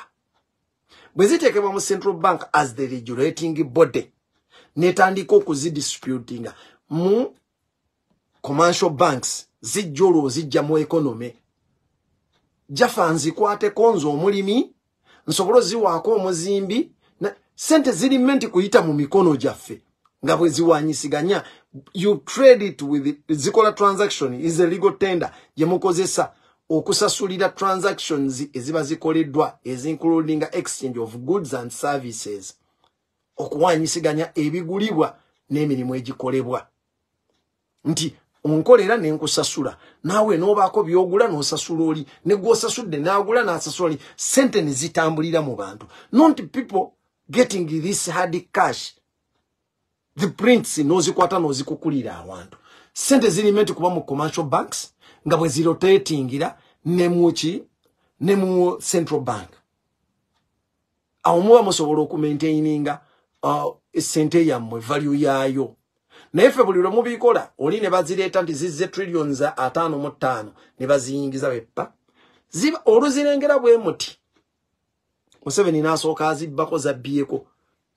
[SPEAKER 2] Bwe zitekebwa mu central bank as the regulating body netandika okuzidisputinga mu commercial banks zijjolo zijja mu economy. Jafa nzikwate konzo omulimi nsobolo ziwaako omuzimbi sente ziri menti kuyita mu mikono jaffe nga bwe ziwanyisiganya. You trade it with zikola transaction is a legal tender yemukozesa okusasulira transactions eziba zikoleddwa including exchange of goods and services okuwanyisiganya ebigulibwa n'emirimu egikolebwa nti onkolera nenkusasula nawe nobaako byogula nosasula oli ne gwosasudde nagula nasasula oli sente ne zitambulira mu bantu. Not people getting this hard cash. The prints nozikwata nozikukulira awantu. Sente ziri meant kuba mu commercial banks nga bwe zirotatingira ne mu central bank. Awo muba musobola okumaintaininga sente yammwe value yayo. Naye ffe buli lwe mubikola oli ne bazireeta nti zizze trillions 5 ne baziyingiza beppa ziba oluzirengera bwe muti Museveni n'asooka azibbako zabbiyeko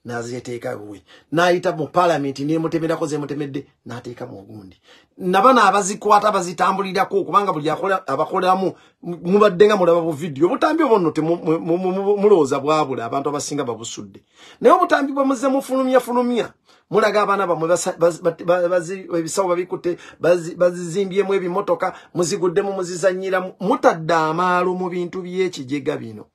[SPEAKER 2] n'azeteeka bwe n'ayita mu parliament n'emutemerako zemutemedde n'ateeka mu ogundi nabana abazikwata bazitambulirako kubanga buli abakolamu mubadde nga mulaba bu video obutambi obonno mulowooza bwabula abantu abasinga babusudde naye obutambi bwe muze mufulumya mulaga abaana bamwe ebisawo babikutte bazizimbyemu ebimotoka muziguddemu muzizanyira mutadde amaalo mu bintu by'ekijega bino.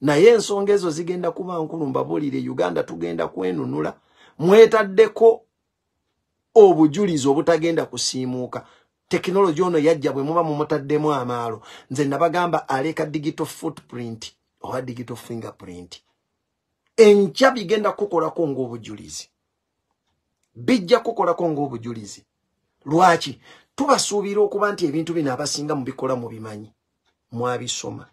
[SPEAKER 2] Naye ensonga ezo zigenda kuba nkulu mbabulire Uganda tugenda kwenunula mwetaddeko obujulizi obutagenda kusiimuuka. Technology ono yajja bwe muba mumutaddemu amaalo nze nabagamba aleka digital footprint oba digital fingerprint enkya bigenda kukolako ng'obujulizi. bijja kukolako ng'obujulizi. Lwaki? Tubasuubira okuba nti ebintu bino abasinga mu bikola mu bimanyi. Mwabisoma.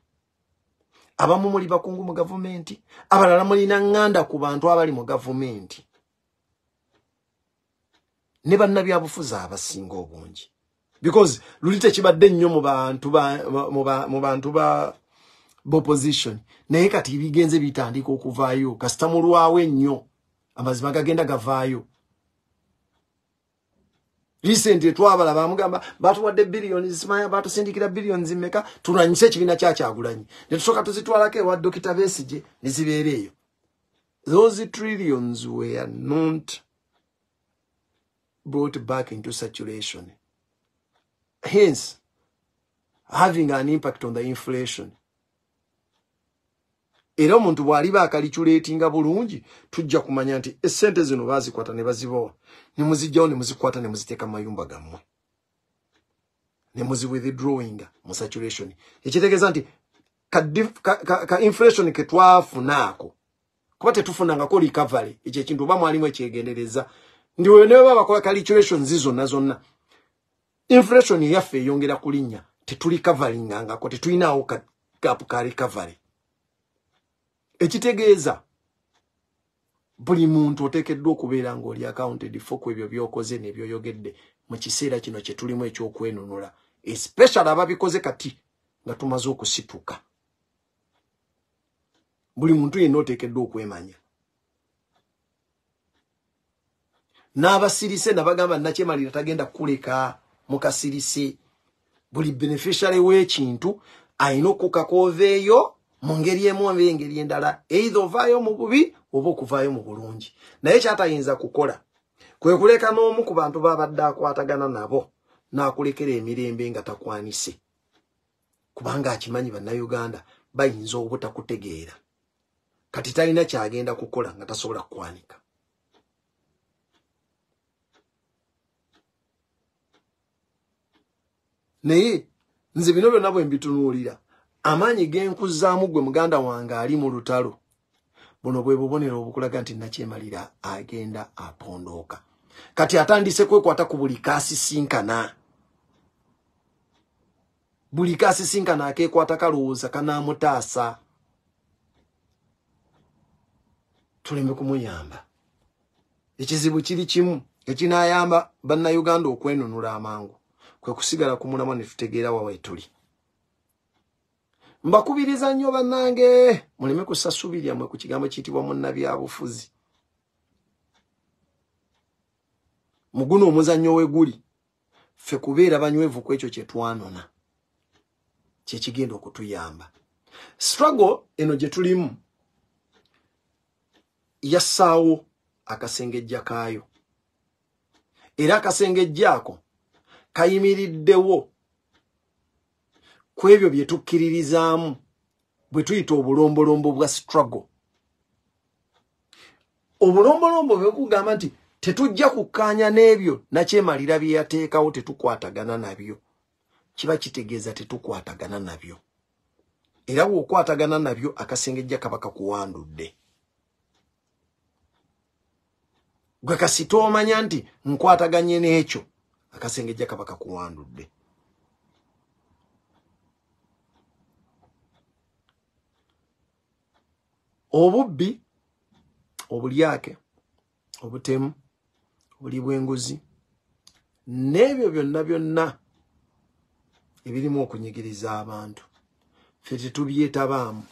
[SPEAKER 2] Abamu muli bakungu mu gavumenti, abalala mulina nganda ku bantu abali mu gavumenti. Ne bannabyabufuzi abasinga obungi. Because luli tekibadde nnyo mu bantu ba opposition. Naye kati bigenze bitandika okuvaayo. Kasita mulwawe nnyo. Amazima gagenda gavaayo. Recently twabala bamugamba batuwadde billions simaya batusindikira billions mmeka tulwanyise ekibiina kya Kyagulanyi. Ne tusooka tuzitwalako ewa Dr. Besigye ne zibeereeyo. Those trillions were not brought back into circulation. Hence, having an impact on the inflation. Era omuntu bw'aliba akaliculatinga bulungi tujja kumanya nti essente zino bazikwata ne bazibowa ne muzijjawo ne muzikwata ne muziteeka mayumba gammwe ne muzi withdrawing mu saturation. Ekitegeeza nti ka inflation ke twafunaako kuba tetufunangako recovery ekyo ekintu oba mwalimu ekyegendereza ndi we ne baba bakola calculation zonna inflation yaffe eyongera kulinnya tetulicovering-angako tetulinawo gap ka recovery. Ekitegeeza buli muntu oteekeddwa okubeera ng'oli accounted for ku ebyo by'okoze n'ebyoyogedde mu kiseera kino kye tulimu eky'okwenunula, especially ababikoze kati nga tumaze okusituka. Buli muntu yenna oteekeddwa okwemanya. N'abasirise nabagamba nakyemalira tagenda kuleka mukasirise. Buli beneficiary w'ekintu ayina okukakoveeyo mu ngeri emu oba engeri endala, either ovaayo mu bubi oba okuvaayo mu bulungi. Naye kyatayinza kukola kwe kuleka n'omu ku bantu babadde akwatagana nabo n'akulekera emirembe nga takwanise, kubanga akimanyi bannayuganda bayinza obutakutegeera kati talina kyagenda kukola nga tasobola kukwanika. Naye nze bino byonna bwe mbitunuulira, amaanyi genkuzaamu gwe muganda wange ali mu lutalo, buno bwe bubonero obukulaga nti nakyemalira agenda apondooka. Kati atandise kwekwata ku buli kaasisinkana. Buli kaasisinkana akeekwata kalowooza kanaamutaasa. Tuleme kumuyamba. Ekizibu kiri kimu ekinaayamba bannayuganda okwenunula amangu, kwe kusigala kumulama ne tutegeera wawe tuli. Mbakubiriza nnyo bannange muleme kusasubirya mwe ku kigambo kiyitibwa munnabyabufuzi. Muguno omuzannyo we guli ffe kubeera banywevu ku ekyo kye twanona kye kigenda okutuyamba. Struggle eno gye tulimu yassaawo akasengejja kaayo, era akasengejja ako kayimiriddewo ku ebyo bye tukkiririzaamu bwe tuyita obulombolombo bwa struggle. Obulombolombo bwe kugamba nti tetujja kukkaanya n'ebyo nakyemalira bye yateekawo tetukwatagana nabyo, kiba kitegeeza tetukwatagana nabyo. Era bw'okwatagana nabyo akasengejja kaba kakuwandudde. Gwe kasita omanya nti nkwataganye n'ekyo, akasengejja kaba kakuwandudde. Obubbi, obulyake, obutemu, obuli bw'enguzi, n'ebyo byonna ebirimu okunyigiriza abantu, ffe tetubyetabaamu.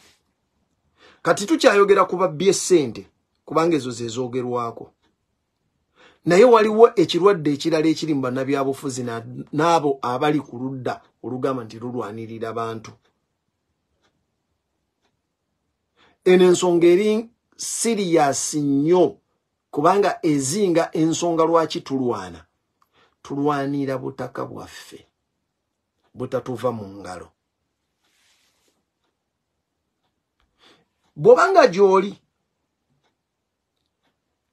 [SPEAKER 2] Kati tukyayogera ku babbi essente kubanga ezo ze zoogerwako. Naye waliwo ekirwadde ekirala ekiri mu bannabyabufuzi n'abo abali ku ludda olugamba nti lulwanirira abantu. Eno ensonga eri serious nnyo kubanga ezinga ensonga lwaki tulwana. Tulwanira butaka bwaffe butatuva mu ngalo. Bw'obanga gy'oli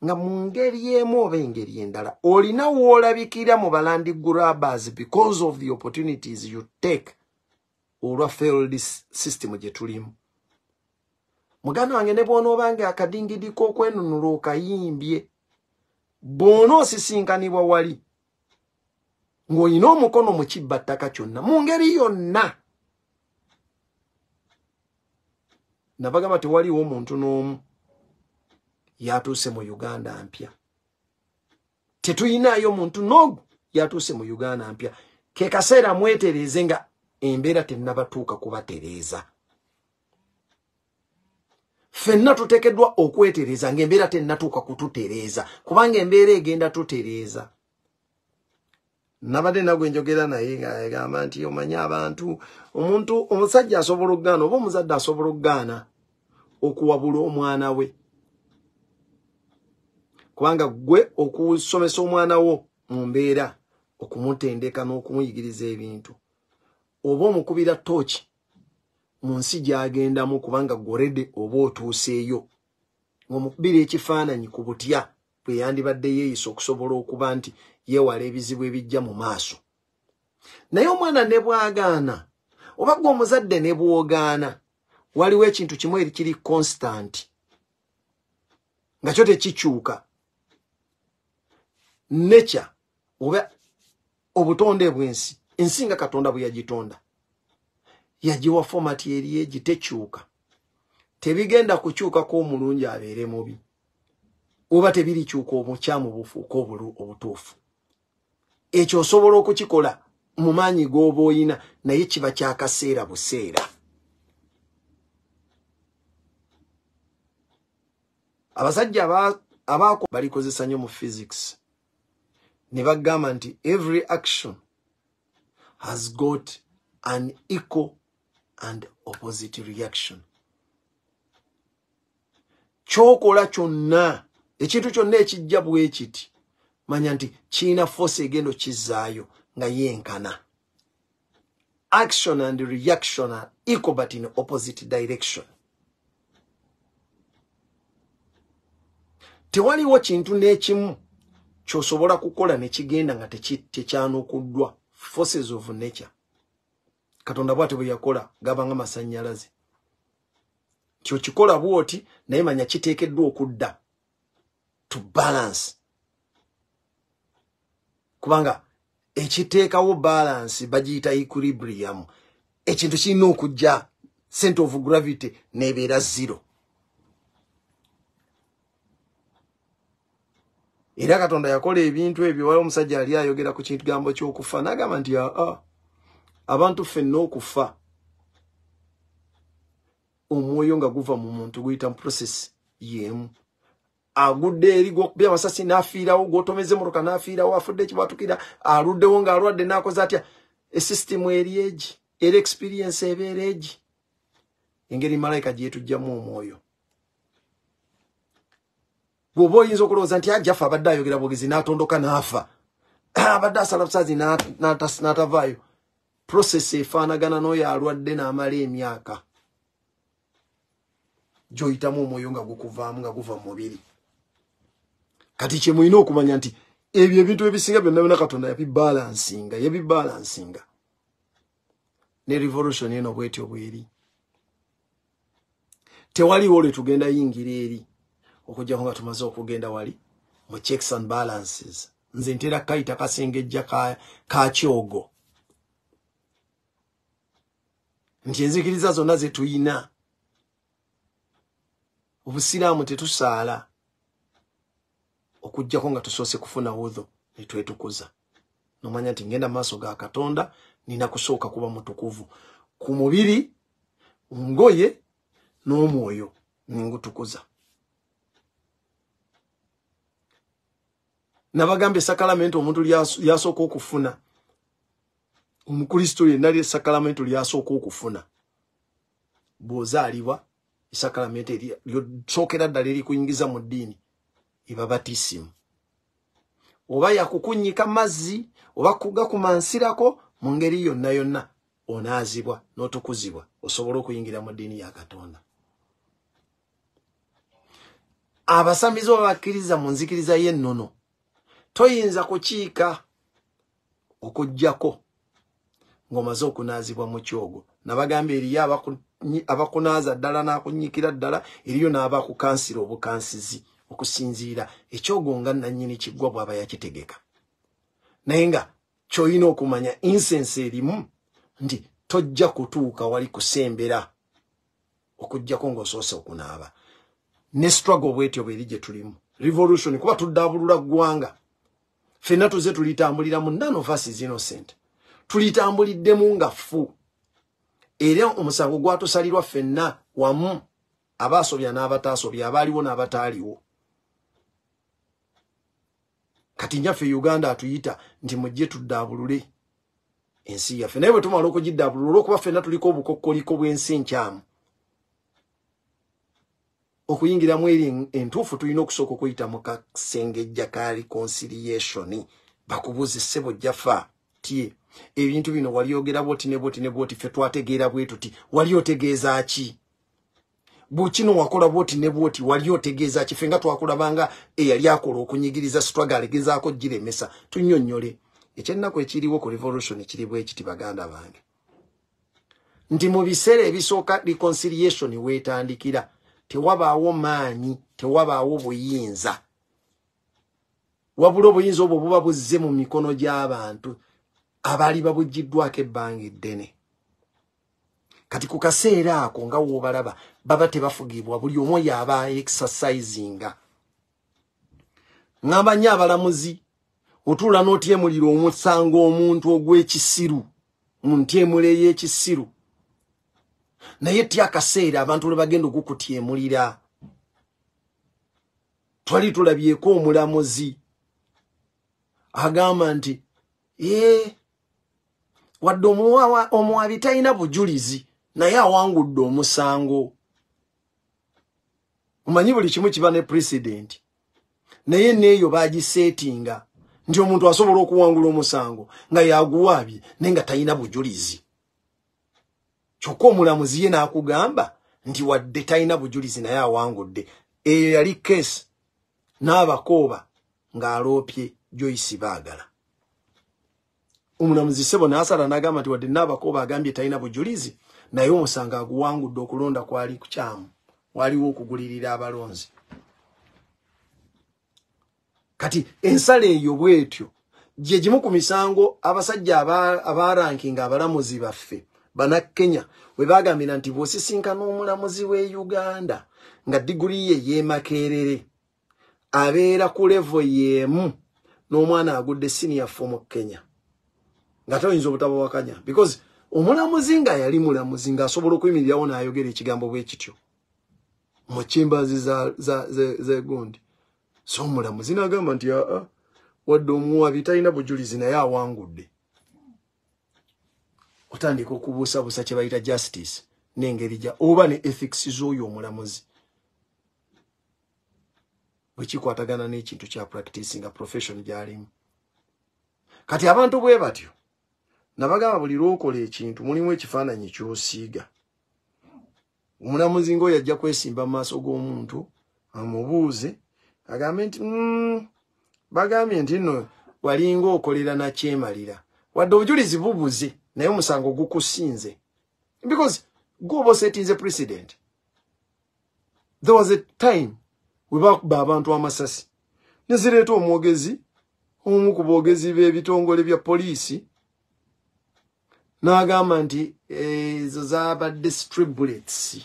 [SPEAKER 2] nga mu ngeri emu oba engeri endala olina w'olabikira mu balandi grabbers because of the opportunities you take olwa failed system gye tulimu. Muganda wange ne bw'onoobanga akadingidi k'okwenunula okayimbye bono sisinkanibwa wali ng'olina omukono mu kibbattaka kyonna mu ngeri yonna. Nabagamba tewaliwo omuntu n'omu yatuuse mu Uganda mpya. Tetuyinaayo muntu n'omu yatuuse mu Uganda mpya. Ke kaseera mwetereeze nga embeera tennabatuuka kubatereeza. Ffenna tuteekeddwa okwetereeza ng'embeera tennatuuka kututereeza, kubanga embeera egenda tutereeza. Nabadde nagwe njogera naye ng'agamba nti omanyi abantu, omusajja asobola okugaana oba omuzadde asobola okugaana okuwabula omwana we. Kubanga gwe okusomesa omwana wo mu mbeera okumutendeka n'okumuyigiriza ebintu, oba omukubira tooki mu nsi gy'agendamu kubanga gorede oba otuuseeyo ng'omukubira ekifaananyi ku butya bwe yandibadde yeeyisa okusobola okuba nti yeewala ebizibu ebijja mu maaso. Naye omwana ne bw'agaana oba gwe omuzadde ne bw'ogaana, waliwo ekintu kimu ekiri constant nga kyo tekikyuka. Nature oba obutonde bw'ensi, ensi nga Katonda bwe yagitonda yagiwa format eri egi tekyuka. Tebigenda kukyukako omulungi abeere mubi, oba tebirikyuka omukyamu bufuuka obutuufu. Ekyo osobola okukikola mu maanyi g'oba oyina, naye kiba kyakaseera buseera. Abasajja abaako balikozesa nnyo mu physics ne bagamba nti every action has got an equal and opposite reaction. Kyokola kyonna, ekintu kyonna ekijja bwe kiti, manya nti kiina force egendo kizaayo nga yenkana. Action and reaction are equal but in opposite direction. Tewaliwo kintu n'ekimu ky'osobola kukola ne kigenda nga tekyanukuddwa. Forces of nature. Katonda bw'ate bwe yakola gabanga masannyalaze. Kyokikola bw'oti naye manya kiteekeddwa okudda to balance. Kubanga ekiteekawo balance bagiyita equilibrium. Ekintu kirina okujja center of gravity n'ebeera zero. Era Katonda yakola ebintu ebyo. Waliwo omusajja ali ayogera ku kigambo ky'okufa n'agamba nti abantu ffenna okufa omwoyo nga guva mu muntu guyita mu process y'emu. Agudde eri gw'okubya amasasi n'afiirawo, gw'otomeze motoka n'afiirawo, afudde ekibatukira, aluddewo ng'alwadde n'akoze atya. Esystem eri egi, era experience ebeera egi. Engeri malayika gye tujjamu omwoyo. Bw'oba oyinza okulowooza nti ajjafa abadde ayogera bwogezi n'atondoka n'afa, abadde asala busazi n'atavaayo. Process efaanagana n'oyo alwadde n'amala emyaka. Gy'oyitamu omwoyo nga gukuvaamu nga guva mu mubiri. Kati kye mulina okumanya nti ebyo ebintu ebisinga byonna byonna Katonda yabibalansinga. Ne revolution eno bwetyo bweri. Tewaliwo lwe tugenda yingira eri okujjako nga tumaze okugenda wali mu checks and balances. Nze ntera kayita kasengejja ka kyogo. Nti enzikiriza zonna ze tuyina. Obusiraamu tetusaala okujjako nga tusoose kufuna wudhu ne twetukuza. Nomanya nti ngenda maaso ga Katonda nina kusooka kuba mutukuvu ku mubiri, ngoye n'omwoyo ningutukuza. Nabagambye sakalamento omuntu lyasooka okufuna. Omukristo yenna sakalamento lyasooka okufuna. Bw'ozaalibwa isakalamento lyosookera ddala erikuyingiza mu ddiini eba batisimu. Oba yakukunnyika mazzi oba kugakumansirako, mu ngeri yonna yonna onaazibwa n'otukuzibwa osobola okuyingira mu ddiini ya Katonda. Abasamizi bakkiriza mu nzikiriza y'ennono toyinza kukiika okujjako ng'omaze okunaazibwa mu kyogo. Nabagambye eriyo abakunaaza ddala n'akunnyikira ddala, eriyo n'abakukansira obukansizi okusinziira ekyogonga nannyini kiggwa bw'aba yakitegeka. Naye nga ky'olina okumanya insense erimu nti tojja kutuuka wali kusembera okuggyako ng'osoose okunaaba. Ne struggle bwetyo bweri gye tulimu. Revolution kuba tuddaabulula ggwanga. Ffenna tuze tulitambulira mu none of us is innocent. Tulitambuliddemu nga ffu. Era omusango gwatusalirwa ffenna wamu abaasobya n'abataasobya, abaaliwo n'abataaliwo. Kati nnyaffe Uganda atuyita nti mujje tuddaabulule ensi yaffe. Naye bwe tumala okugiddaabulula olw'okuba ffenna tuliko obukokkoliko bw'ensi enkyamu. Okuyingiramu eri entuufu tulina okusooka okuyita mu kasengejja ka reconciliation. Bakubuuze ssebo jjaffa tie ebintu bino wali ogera bwoti ne bwoti ne bwoti ffe twategeera bwe tuti wali otegeeza ki? Bukino wakola bwoti ne bwoti wali otegeeza ki? Ffe nga twakulabanga eyali akola okunyigiriza struggle agezaako giremesa. Tunnyonnyole ekyennaku ekiriwo ku revolution kiri bwe kiti baganda bange. Nti mu biseera ebisooka reconciliation weetandikira tewabaawo maanyi, tewabaawo buyinza. Wabula obuyinza obwo buba buzze mu mikono gy'abantu abaali babuggiddwako ebbanga eddene. Kati ku kaseera ako nga w'obalaba baba tebafugibwa, buli omu yaba exercisinga. Ngamba nnyo abalamuzi otuula n'otyemulira omusango omuntu ogw'ekisiru mu ntyemula ey'ekisiru. Naye tya akaseera abantu lwe bagenda okukutyemulira. Twali tulabyeko omulamuzi agamba nti wadde omuwabi talina bujulizi naye awangudde omusango. Omanyi buli kimu kiba ne precedent. Naye neeyo bagiseetinga nti omuntu asobola okuwangula omusango nga yaguwaabye naye nga talina bujulizi. Kyokka omulamuzi ye n'akugamba nti wadde talina bujulizi naye awangudde. Eyo yali case n'abakooba ng'aloopye Joyce baagala. Omulamuzi ssebo n'asala n'agamba nti wadde n'abakooba agambye talina bujulizi naye omusango aguwangudde, okulonda kwali kukyamu, waliwo okugulirira abalonzi. Kati ensala eyo bwetyo gye gimu ku misango abasajja abarankinga abalamuzi baffe Bannakenya we bagambira nti bw'osisinkana omulamuzi w'e Uganda nga diguli ye y'Emakerere abeera ku level y'emu n'omwana agudde senior form Kenya nga toyinza obutabawakanya, because omulamuzi nga yali mulamuzi ng'asobola okuyimirirawo n'ayogera ekigambo bwe kityo mu chambers za gundi. So omulamuzi n'agamba nti wadde omuwabi talina bujulizi naye awangudde. Otandika okubuusabuusa kye bayita justice n'engeri gya oba ne ethics z'oyo omulamuzi bwe kikwatagana n'ekintu kya practice nga profession gy'alimu. Kati abantu bwe batyo nabagamba buli lw'okola ekintu mulimu ekifaananyi ky'osiiga. Omulamuzi ng'oyo ajja kwesimba mu maaso g'omuntu amubuuze agambe nti bagambye nti nno walinga okolera na kyemalira wadde obujulizi bubuze naye omusango gukusinze, because gw'oba setinze precedent. There was a time we bakuba abantu amasasi ne zireeta omwogezi omu ku boogezi b'ebitongole bya poliisi n'agamba nti ezo zaabadde stray bullets,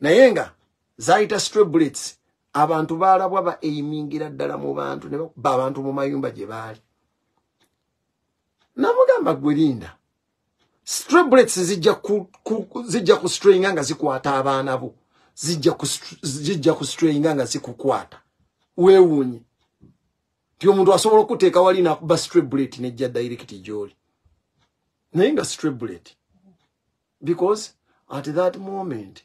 [SPEAKER 2] naye nga zaayita stray bullets abantu baalabwa ba aimingira ddala mu bantu ne bakuba abantu mu mayumba gye baali. Namugamba gwe linda, stray bullets zijja ku strayinga nga zikwata abaana bo, zijja ku strayinga nga zikukwata weewuunye ti omuntu asobola okuteeka wali n'akuba stray bullet nejja direct gy'oli naye nga stray bullet, because at that moment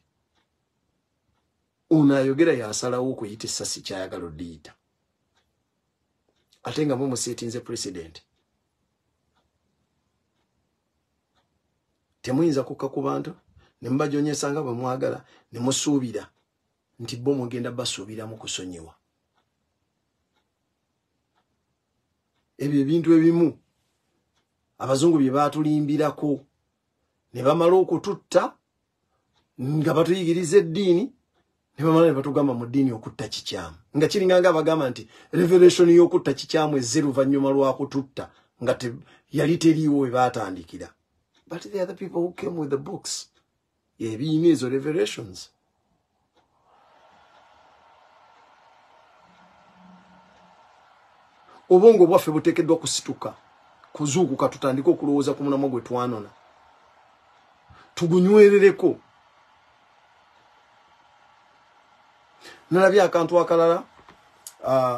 [SPEAKER 2] unayogera yasalawo okuyita essasi kyayagala odiyita ate nga mumuseetinze president. Temuyinza kukka ku bantu ne mubajonyesa nga bwe mwagala ne musuubira nti bo mugenda basuubira mu kusonyiwa. Ebyo ebintu ebimu abazungu bye baatulimbirako ne bamala okututta nga batuyigiriza eddiini ne bamala ne batugamba mu ddiini okutta kikyamu nga kiringanga bagamba nti revelation y'okutta kikyamu ezze luvannyuma lwa kututta nga yali teriiwo we baatandikira. But the other people who came with the books ebiina ezo revelations. Obwongo bwaffe buteekeddwa kusituka kuzuukuka tutandika okulowooza ku mulamwa gwe twanona tugunywerereko. Nalabye akantu akalala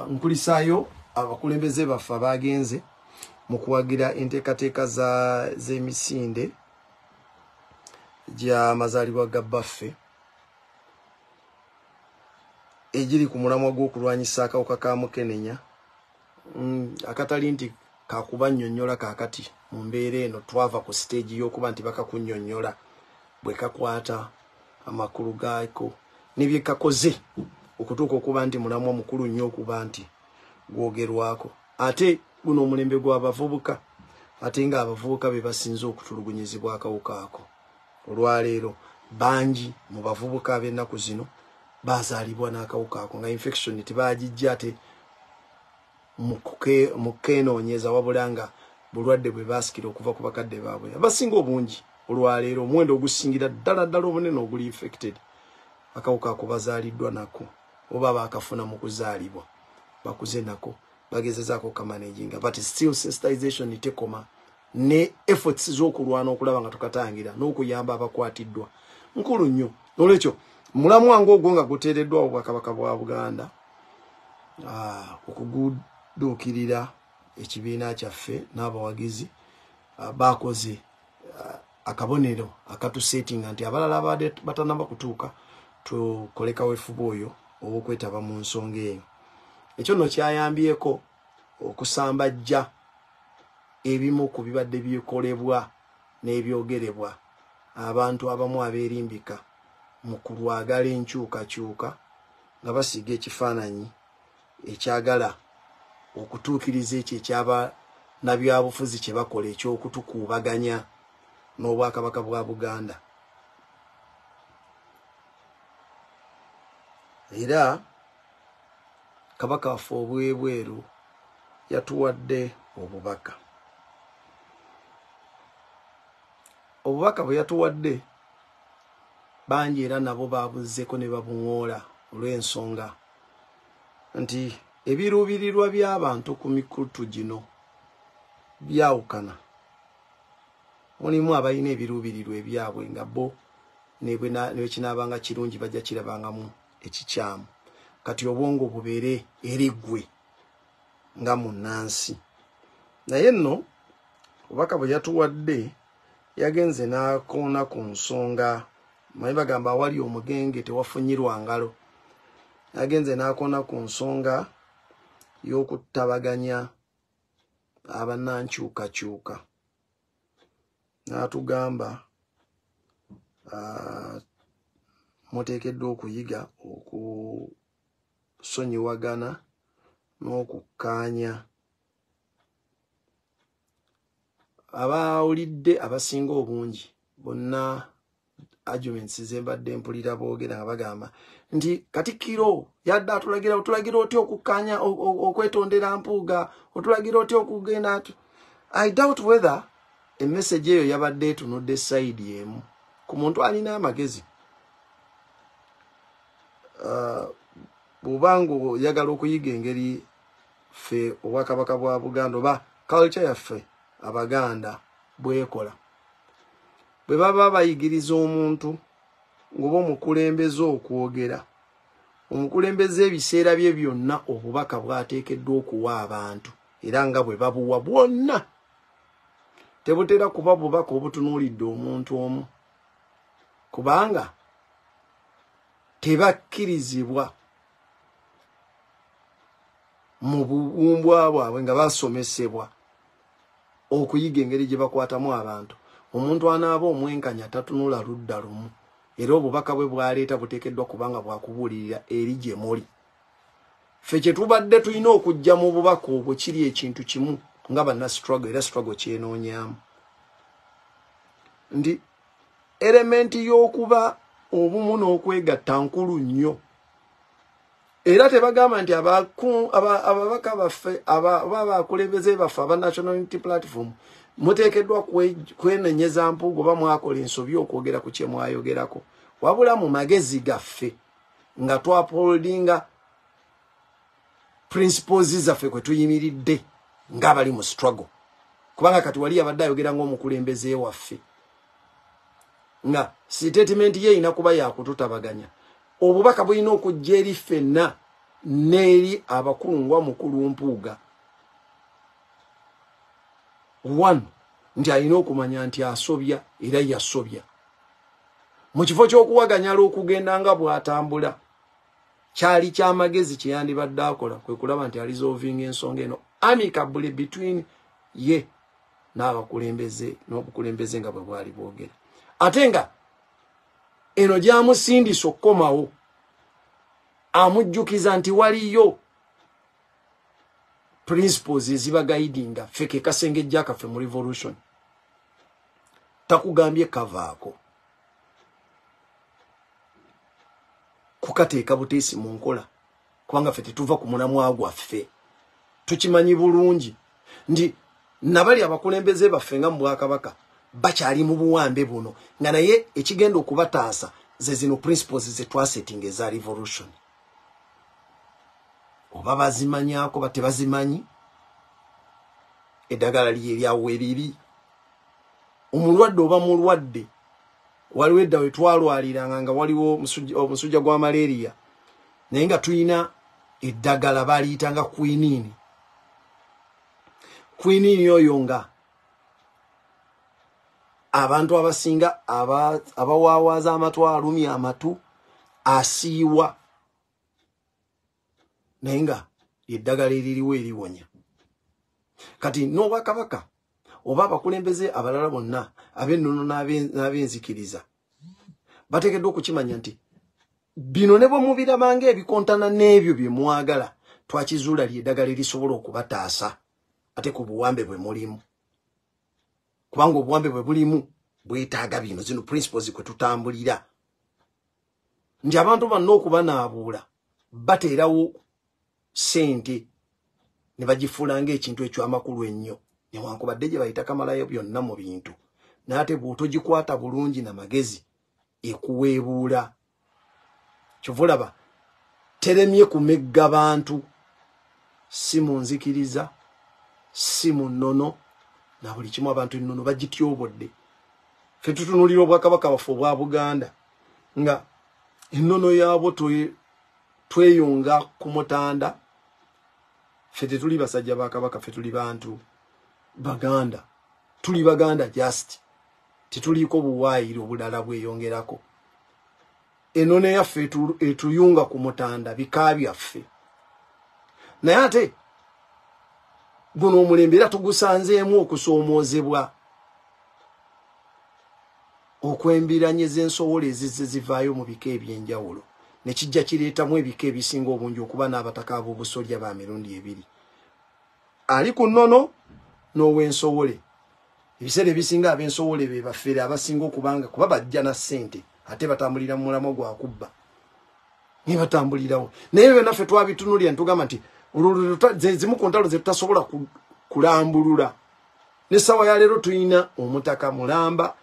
[SPEAKER 2] nkulisaayo abakulembeze baffe abagenze mu kuwagira enteekateeka z'emisinde gy'amazaalibwa ga baffe egiri ku mulamwa gw'okulwanyisa akawuka ka mukenenya. Akatali nti kakubannyonnyola kaakati mu mbeera eno twava ku stage y'okuba nti bakakunnyonnyola bwe kakwata amakulu gaako ne bye kakoze okutuuka okuba nti mulamwa mukulu nnyo okuba nti gwogerwako. Ate guno omulembe gw'abavubuka ate nga abavubuka be basinze okutulugunyizibwa akawuka ako. Olwaleero bangi mu bavubuka ab'ennaku zino bazaalibwa n'akawuka ako nga infection tebagijja ate mukenoonyeza wabula nga bulwadde bwe basikira okuva ku bakadde baabwe abasinga obungi. Olwaleero omuwendo ogusingira ddala obunene oguli infected akawuka ako bazaaliddwa nako oba baakafuna mu kuzaalibwa bakuze nako bagezezaako kamanaginga. But still sensitization tekoma ne efforts z'okulwana okulaba nga tukatangira n'okuyamba abakwatiddwa nkulu nnyo. Olwekyo mulamwa ng'ogwo nga guteereddwawo Bwakabaka bwa Buganda okuguduukirira ekibiina kyaffe n'abawagizi bakoze akabonero akatusetinga nti abalala abadde batanaba kutuuka tukole kaweefube oyo obw'okwetaba mu nsonga eyo. Ekyo nno kyayambyeko okusambajja ebimu ku bibadde bikolebwa n'ebyogerebwa abantu abamu abeerimbika mu kulwagala enkyukakyuka nga basiga ekifaananyi ekyagala okutuukiriza ekyo ekyaba nabyabufuzi kye bakola ekyokutukuubaganya n'Obwakabaka bwa Buganda. Era Kabaka waffe obwebweru yatuwadde obubaka. Obubaka bwe yatuwadde bangi era nabo babuzzeko ne babuŋoola olw'ensonga nti ebiruubirirwa by'abantu ku mikutu gino byawukana. Mulimu abalina ebiruubirirwa ebyabwe nga bo ne kinaabanga kirungi bajja kirabangamu ekikyamu. Kati obwongo bubeere eriggwe nga munnansi. Naye nno obubaka bwe yatuwadde yagenze n'akoona ku nsonga manyi bagamba awali omugenge tewafunyirwa ngalo. Yagenze n'akoona ku nsonga y'okutabaganya abannankyukakyuka. N'atugamba muteekeddwa okuyiga okusonyiwagana n'okukkaanya. Abawulidde abasinga obungi bonna arguments ze mbadde mpulira boogera nga bagamba nti Katikkiro yadde atulagira otya okukkaanya okwetondera mpuuga otulagira otya okugenda. I doubt whether emessage eyo yabadde etunudde side emu ku muntu alina amagezi. Bw'obanga oyagala okuyiga engeri ffe Obwakabaka bwa Buganda oba culture yaffe Abaganda bwekola, bwe baba bayigiriza omuntu ng'oba omukulembeze okwogera, omukulembeze ebiseera bye byonna obubaka bwateekeddwa okuwa abantu era nga bwe babuwa bwonna. Tebutera kuba bubaka obutunuulidde omuntu omu kubanga tebakkirizibwa mu buwumbwa bwabwe nga basomesebwa okuyiga engeri gye bakwatamu abantu. Omuntu anaaba omwenkanya tatunula ludda lumu era obubaka bwe bwaleeta buteekeddwa kubanga bwakubuulirira eri gye muli. Ffe kye tubadde tulina okujja mu bubaka obwo kiri ekintu kimu nga banna struggle era struggle kyenoonyaamu ndi elementi y'okuba obumu n'okwegatta nkulu nnyo era tebagamba nti ababaka baffe abakulembeze baffe aba National Unity Platform muteekeddwa kwenenyeza mpuugo oba mwakola ensobi okwogera ku kye mwayogerako, wabula mu magezi gaffe nga twapoldinga principles zaffe kwe tuyimiridde ng'abali mu struggle. Kubanga kati wali abadde ayogera ng'omukulembeze waffe nga statement ye inakuba yakututabaganya. Obubaka bulina okujja eri ffenna n'eri abakulu mukulu mpuuga. One, nti alina okumanya nti asobya era yasobya. Mu kifo ky'okuwaganya okugenda nga bw'atambula, kyali ky'amagezi kye yandibadde akola kwe kulaba nti alisolving ensonga eno amicably between ye n'abakulembeze n'obukulembeze nga bwe bwali bwogera. Ate nga eno gyamusindisa okukomawo amujjukiza nti waliyo principles eziba guidinga feke kasengejja kaffe mu revolution. Takugambye kavaako kukateeka buteesi mu nkola, kubanga ffe tetuva ku mulamwa gwaffe. Tukimanyi bulungi nti nabali abakulembeze baffe nga mu Bwakabaka bakyali mu buwambe buno, nga naye ekigenda okubataasa ze zino principles ze twasetting eza revolution. Oba bazimanyako ba tebazimanyi, eddagala lyawe eribi. Omulwadde oba mulwadde, waliwo edda we twalwaliranga nga waliwo omusujja gwa malaria, naye nga tulina eddagala baliyitanga quinine. Quinine oyo nga abantu abasinga abawaawaza amatu alumya amatu asiiwa, naye nga eddagala eririwo eriwonya. Kati n'Obwakabaka oba abakulembeze abalala bonna ab'ennono n'ab'enzikiriza bateekeddwa okukimanya nti bino ne bwe mubirabanga ebikontana n'ebyo bye mwagala, twakizuula ly'eddagala erisobola okubataasa ate ku buwambe bwe mulimu. Kubanga obuwambe bwe bulimu bwetaaga bino zino principles kwe tutambulira. Nti abantu banna okubanaabuula bateerawo sente ne bagifuula ng'ekintu eky'amakulu ennyo, newankubadde gye bayita kamalayo byonna mu bintu, naye ate bw'otogikwata bulungi na magezi ekuweebuula. Kyova olaba teremye kumegga bantu, si mu nzikiriza, si mu nnono, na buli kimu abantu ennono bagityobodde. Ffe tutunuulira Obwakabaka bwaffe obwa Buganda nga ennono yaabo tweyunga ku mutanda. Ffe tetuli basajja ba Kabaka, ffe tuli bantu Baganda. Tuli Baganda just. Tetuliko buwaayiro obulala bweyongerako. Ennono yaffe etuyunga ku mutanda bika byaffe. Naye ate guno omulembe era tugusanzeemu okusoomoozebwa okwembiranyeza ensowola ezizivaayo mu bika ebyenjawulo, ne kijja kireetamu ebika ebisinga obungi okuba n'abataka ab'obusolya ba mirundi ebiri. Ali ku nnono n'ow'ensowole. Ebiseera ebisinga ab'ensowole be baffere abasinga okubanga kuba bajja na ssente ate batambulira mu mulamwa gwa kubba. Ne batambulirawo. Naye byonna ffe twabitunulira ne tugamba nti zimu ku ntalo ze tutasobola kulambulula. N'essaawa ya leero tulina omutaka mulamba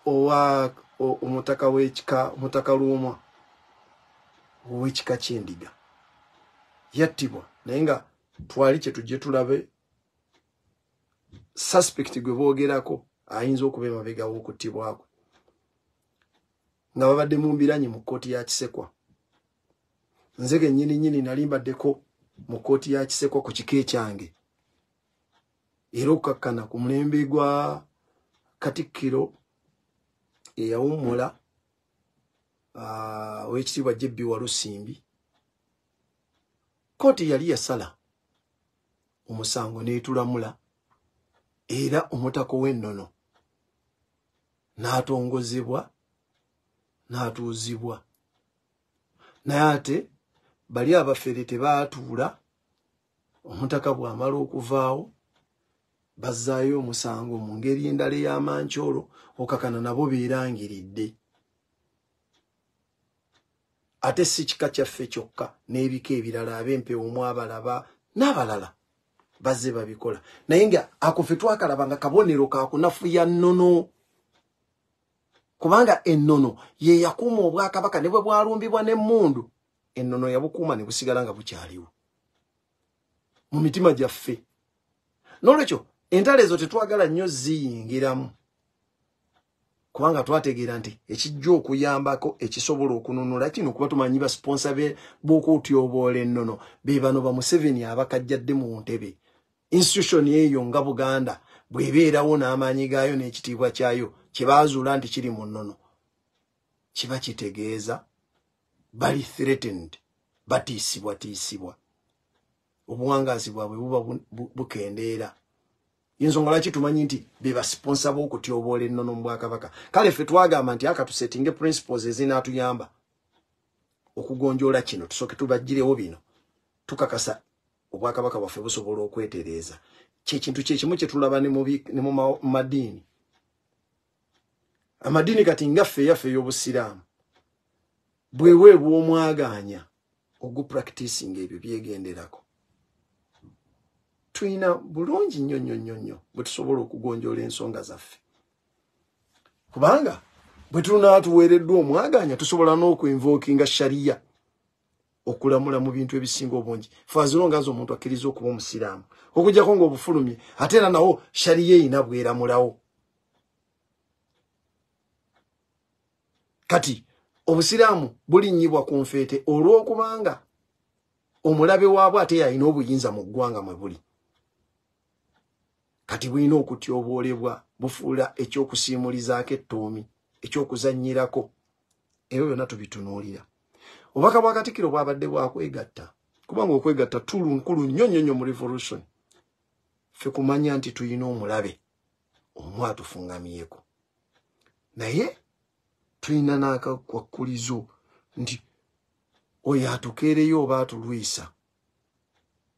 [SPEAKER 2] owa omutaka w'ekika, omutaka Luumwa ow'ekika ky'endiga yattibwa, naye nga twali kye tujje tulabe suspect gwe boogerako ayinza okuba emabega w'okuttibwa kwe, nga babadde mu mbiranye mu kkooti ya Kisekwa. Nze gennyini nali mbaddeko mu kkooti ya Kisekwa ku kika ekyange, era okukakkana ku mulembe gwa Katikkiro eyawummula ow'ekitiibwa Jebbi Walusimbi. Kkooti yali yasala omusango n'etulamula, era omutaka w'ennono n'atongozebwa n'atuuzibwa. Naye ate bali abafere tebaatuula, omutaka bw'amala okuvaawo bazzaayo omusango mu ngeri endala ey'amankyolo, okakana nabo beerangiridde. ate si kika kyaffe kyokka n'ebika ebirala ab'empewo mu abalaba n'abalala bazze babikola naye nga ako ffe twakalaba nga kabonero ka kunafuya nnono kubanga ennono ye yakuuma obwakabaka ne bwe bwalumbibwa n'emmundu ennono yabukuuma ne busigala nga bukyaliwo mu mitima gyaffe n'olwekyo entalo ezo tetwagala nnyo ziyingiramu kubanga twategeera nti ekijja okuyambako ekisobola okununula kino kuba tumanyi basponsa b'okutyoboola ennono be bano ba Museveni abakajjadde mu ntebe institution eyo nga Buganda bw'ebeerawo n'amaanyi gaayo n'ekitiibwa kyayo kye baazuula nti kiri mu nnono kiba kitegeeza bali threatened batiisibwatiisibwa obuwangazi bwabwe buba bukendeera yensonga lwaki tumanyi nti be basponsa b'okutyoboola ennono mu Bwakabaka kale ffe twagamba nti akatusetinge principles ezinaatuyamba okugonjoola kino tusooke tubaggirewo bino tukakasa Obwakabaka bwaffe busobola okwetereeza kyekintu kyekimu kye tulaba ne mu madiini amadiini kati ngaffe yaffe ey'obusiraamu bweweebwa omwagaanya ogupracticinga ebyo byegenderako tuyina bulungi nnyo bwe tusobola okugonjoola ensonga zaffe kubanga bwe tunaatuweereddwa omwagaanya tusobola n'okuinvokinga shariya okulamula mu bintu ebisinga obungi fazilonga zo omuntu akkiriza okuba omusiraamu okujjako ng'obufulumye ate era nawo shariya eyina bweramulawo kati obusiraamu bulinnyibwa ku nfeete olw'okubanga omulabe waabwe ate yalina obuyinza mu ggwanga mwe buli kati bulina okutyoboolebwa bufuula ekyokusiimulizaako ettoomi ekyokuzannyirako ebyo byonna tubitunuulira obubaka bwa Katikkiro bwabadde bwakwegatta kubanga okwegatta tulu nkulu nnyo mu revolution ffe kumanya nti tuyina omulabe omu atufungamyeko naye tuyina n'akakwakulizo nti oyo atukeereyo oba atulwisa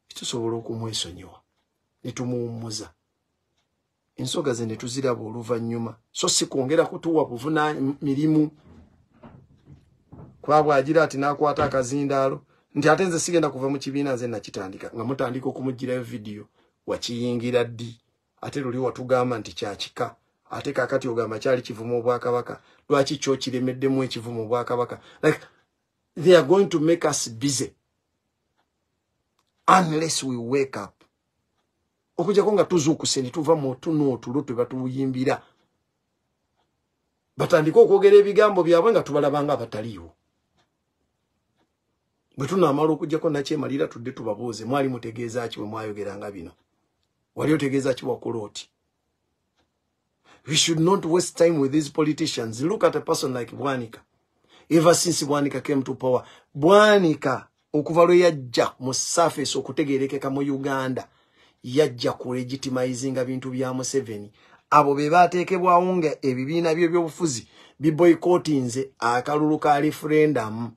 [SPEAKER 2] tusobola okumwesonyiwa ne tumuwummuza ensonga ze ne tuziraba oluvannyuma so si kwongera kutuwa mirimu kuba bw'agira ati n'akwata akazindaalo nti ate nze sigenda kuva mu kibiina nze nakitandika nga mutandika okumugirayo vidiyo wakiyingira ddi ate luli watugamba nti kyakika ate kaakati ogamba kyali kivumu Obwakabaka lwaki kyo kiremeddemu ekivumu Obwakabaka like they are going to make us busy unless we wake up okujjako nga tuzuukuse ne tuva mu tuno twe batuyimbira batandika okwogera ebigambo byabwe nga tubalabanga abataliiwo bwe tunaamala okujjako nakyemalira tudde tubabuuze mwali mutegeeza ki bwe mwayogeranga bino wali otegeeza ki wakola oti we should not waste time with these politicians. Look at a person like Bwanika. Ever since Bwanika came to power, Bwanika okuva lwe yajja mu surface okutegeerekeka mu Uganda yajja ku legitimizinga bintu bya Museveni abo be baateekebwawo nga ebibiina by'ebyobufuzi biboycottinze akalulu ka referendum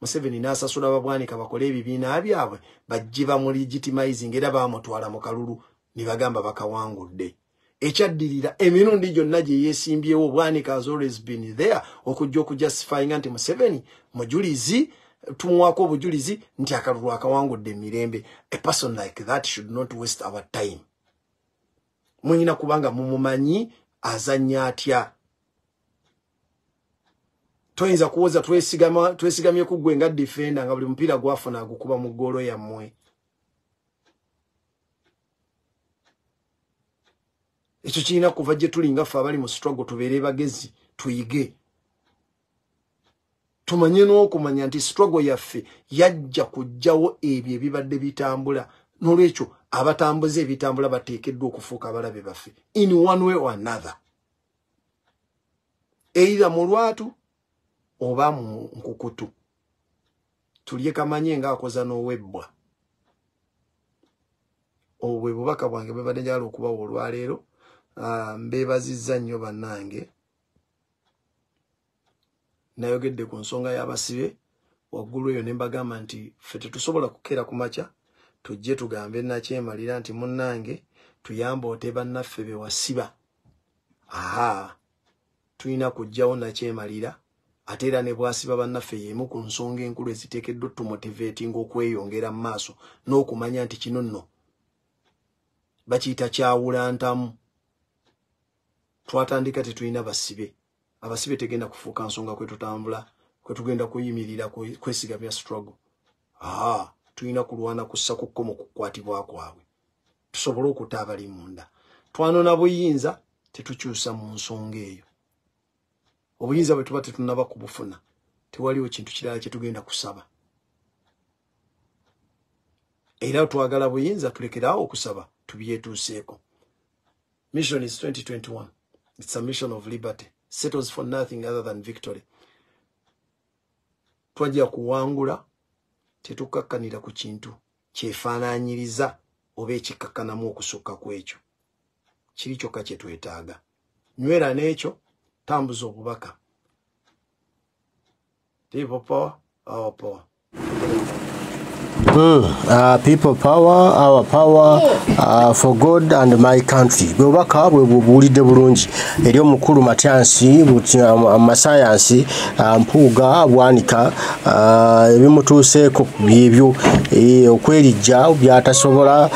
[SPEAKER 2] Museveni n'asasula Bwanika bakole ebibiina byabwe bajjiba mu legitimizing era baamutwala mu kalulu ne bagamba bakawangudde ekyaddirira emirundi gyonna gye yeesimbyewo Bwanika has always been there okujja okujustifying nti Museveni mujulizi tumuwako obujulizi nti akalulu akawangudde mirembe. A person like that should not waste our time. Mwenyina kubanga mumumanyi azanya atya. Toyinza kuwoza twesigamye ku gwe nga defender nga buli mpira gwafuna agukuba mu ggoolo yammwe. Ekyo kirina kuva gye tulinga ffe abali mu struggle tubeere bagezi tuyige. Tumanye n'okumanya nti struggle yaffe yajja kujjawo ebyo ebibadde bitambula n'olwekyo abatambuze ebitambula bateekeddwa okufuuka abalabe baffe in one way or another. Either mu lwatu oba mu nkukutu. Tulye kamanye ng'akoza n'owebbwa. Obwe bubaka bwange bwebadde njagala okubawa olwaleero. Mbeebazizza nnyo bannange. Nayogedde ku nsonga y'abasibe waggulu eyo ne mbagamba nti ffe tetusobola kukeera ku makya tujje tugambe nakyemalira nti munnange tuyamba ote bannaffe be wasiba. Tulina kujjawo nakyemalira ate era ne bwasiba bannaffe y'emu ku nsonga enkulu eziteekeddwa tumotivating okweyongera mu maaso n'okumanya nti kino nno bakiyita kyawulantamu. Twatandika tetulina basibe. Abasibe tegenda kufuuka nsonga kwe tutambula, kwe tugenda kuyimirira kwesigamya struggle. Tulina kulwana kussa ku kkomo kukwatibwa kwabwe. Tusobole okuta abali munda. Twanona buyinza tetukyusa mu nsonga eyo. Obuyinza bwe tuba tetunaba kubufuna, tewaliwo kintu kirala kye tugenda kusaba. Era twagala buyinza tulekerawo okusaba tubyetuuseeko. Mission is 2021. It's a mission of liberty. Settles for nothing other than victory. Twajja kuwangula tetukakkanira ku kintu kyefaanaanyiriza oba ekikakkanamu okusukka ku ekyo. Kiri kyokka kye twetaaga. Nywera n'ekyo, tambuza obubaka. People power, our power.
[SPEAKER 1] People power, our power, for God and my country. Bwebaka bwebulidde bulungi eri omukulu Matyansi amasayansi mpuuga bwanika ebimutuuseeko byebyo okwerijja byatasobola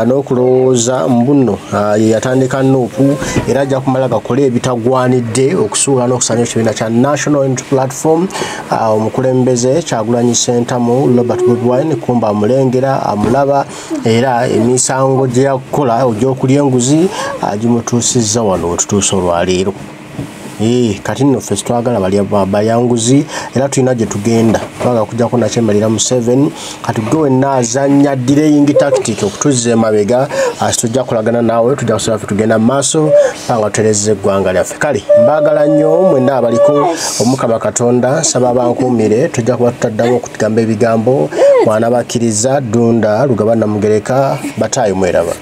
[SPEAKER 1] n'okulowooza mbuno yatandika Nuupu era ajja kumala gakola ebitagwanidde okusuula n'okusanya ekibiina kya National Unity Platform. Omukulembeze Kyagulanyi Ssentamu Robert Bobi Wine kumba amulengera amulaba era emisango gye yakola ogyokulya enguzi agimutuusizza wano wetutuusa olwaleero. Kati nno ffe twagala balyanguzi era tulina gye tugenda twaga kujjako nakyemalira mu 7 kati gwe wenna azannya delaying tactic okutuzza emabega tujja kulagana naawe tujja kusobola tugenda mu maaso nga tuterezza eggwanga lyaffe. Kale mbaagala nnyo mwenna abaliko Omukama Katonda nsaba bankuumire tujja kuba tutaddamu okutugamba ebigambo mwana bakkiriza Dunda Lugaba Namugereka Bataayi mweraba.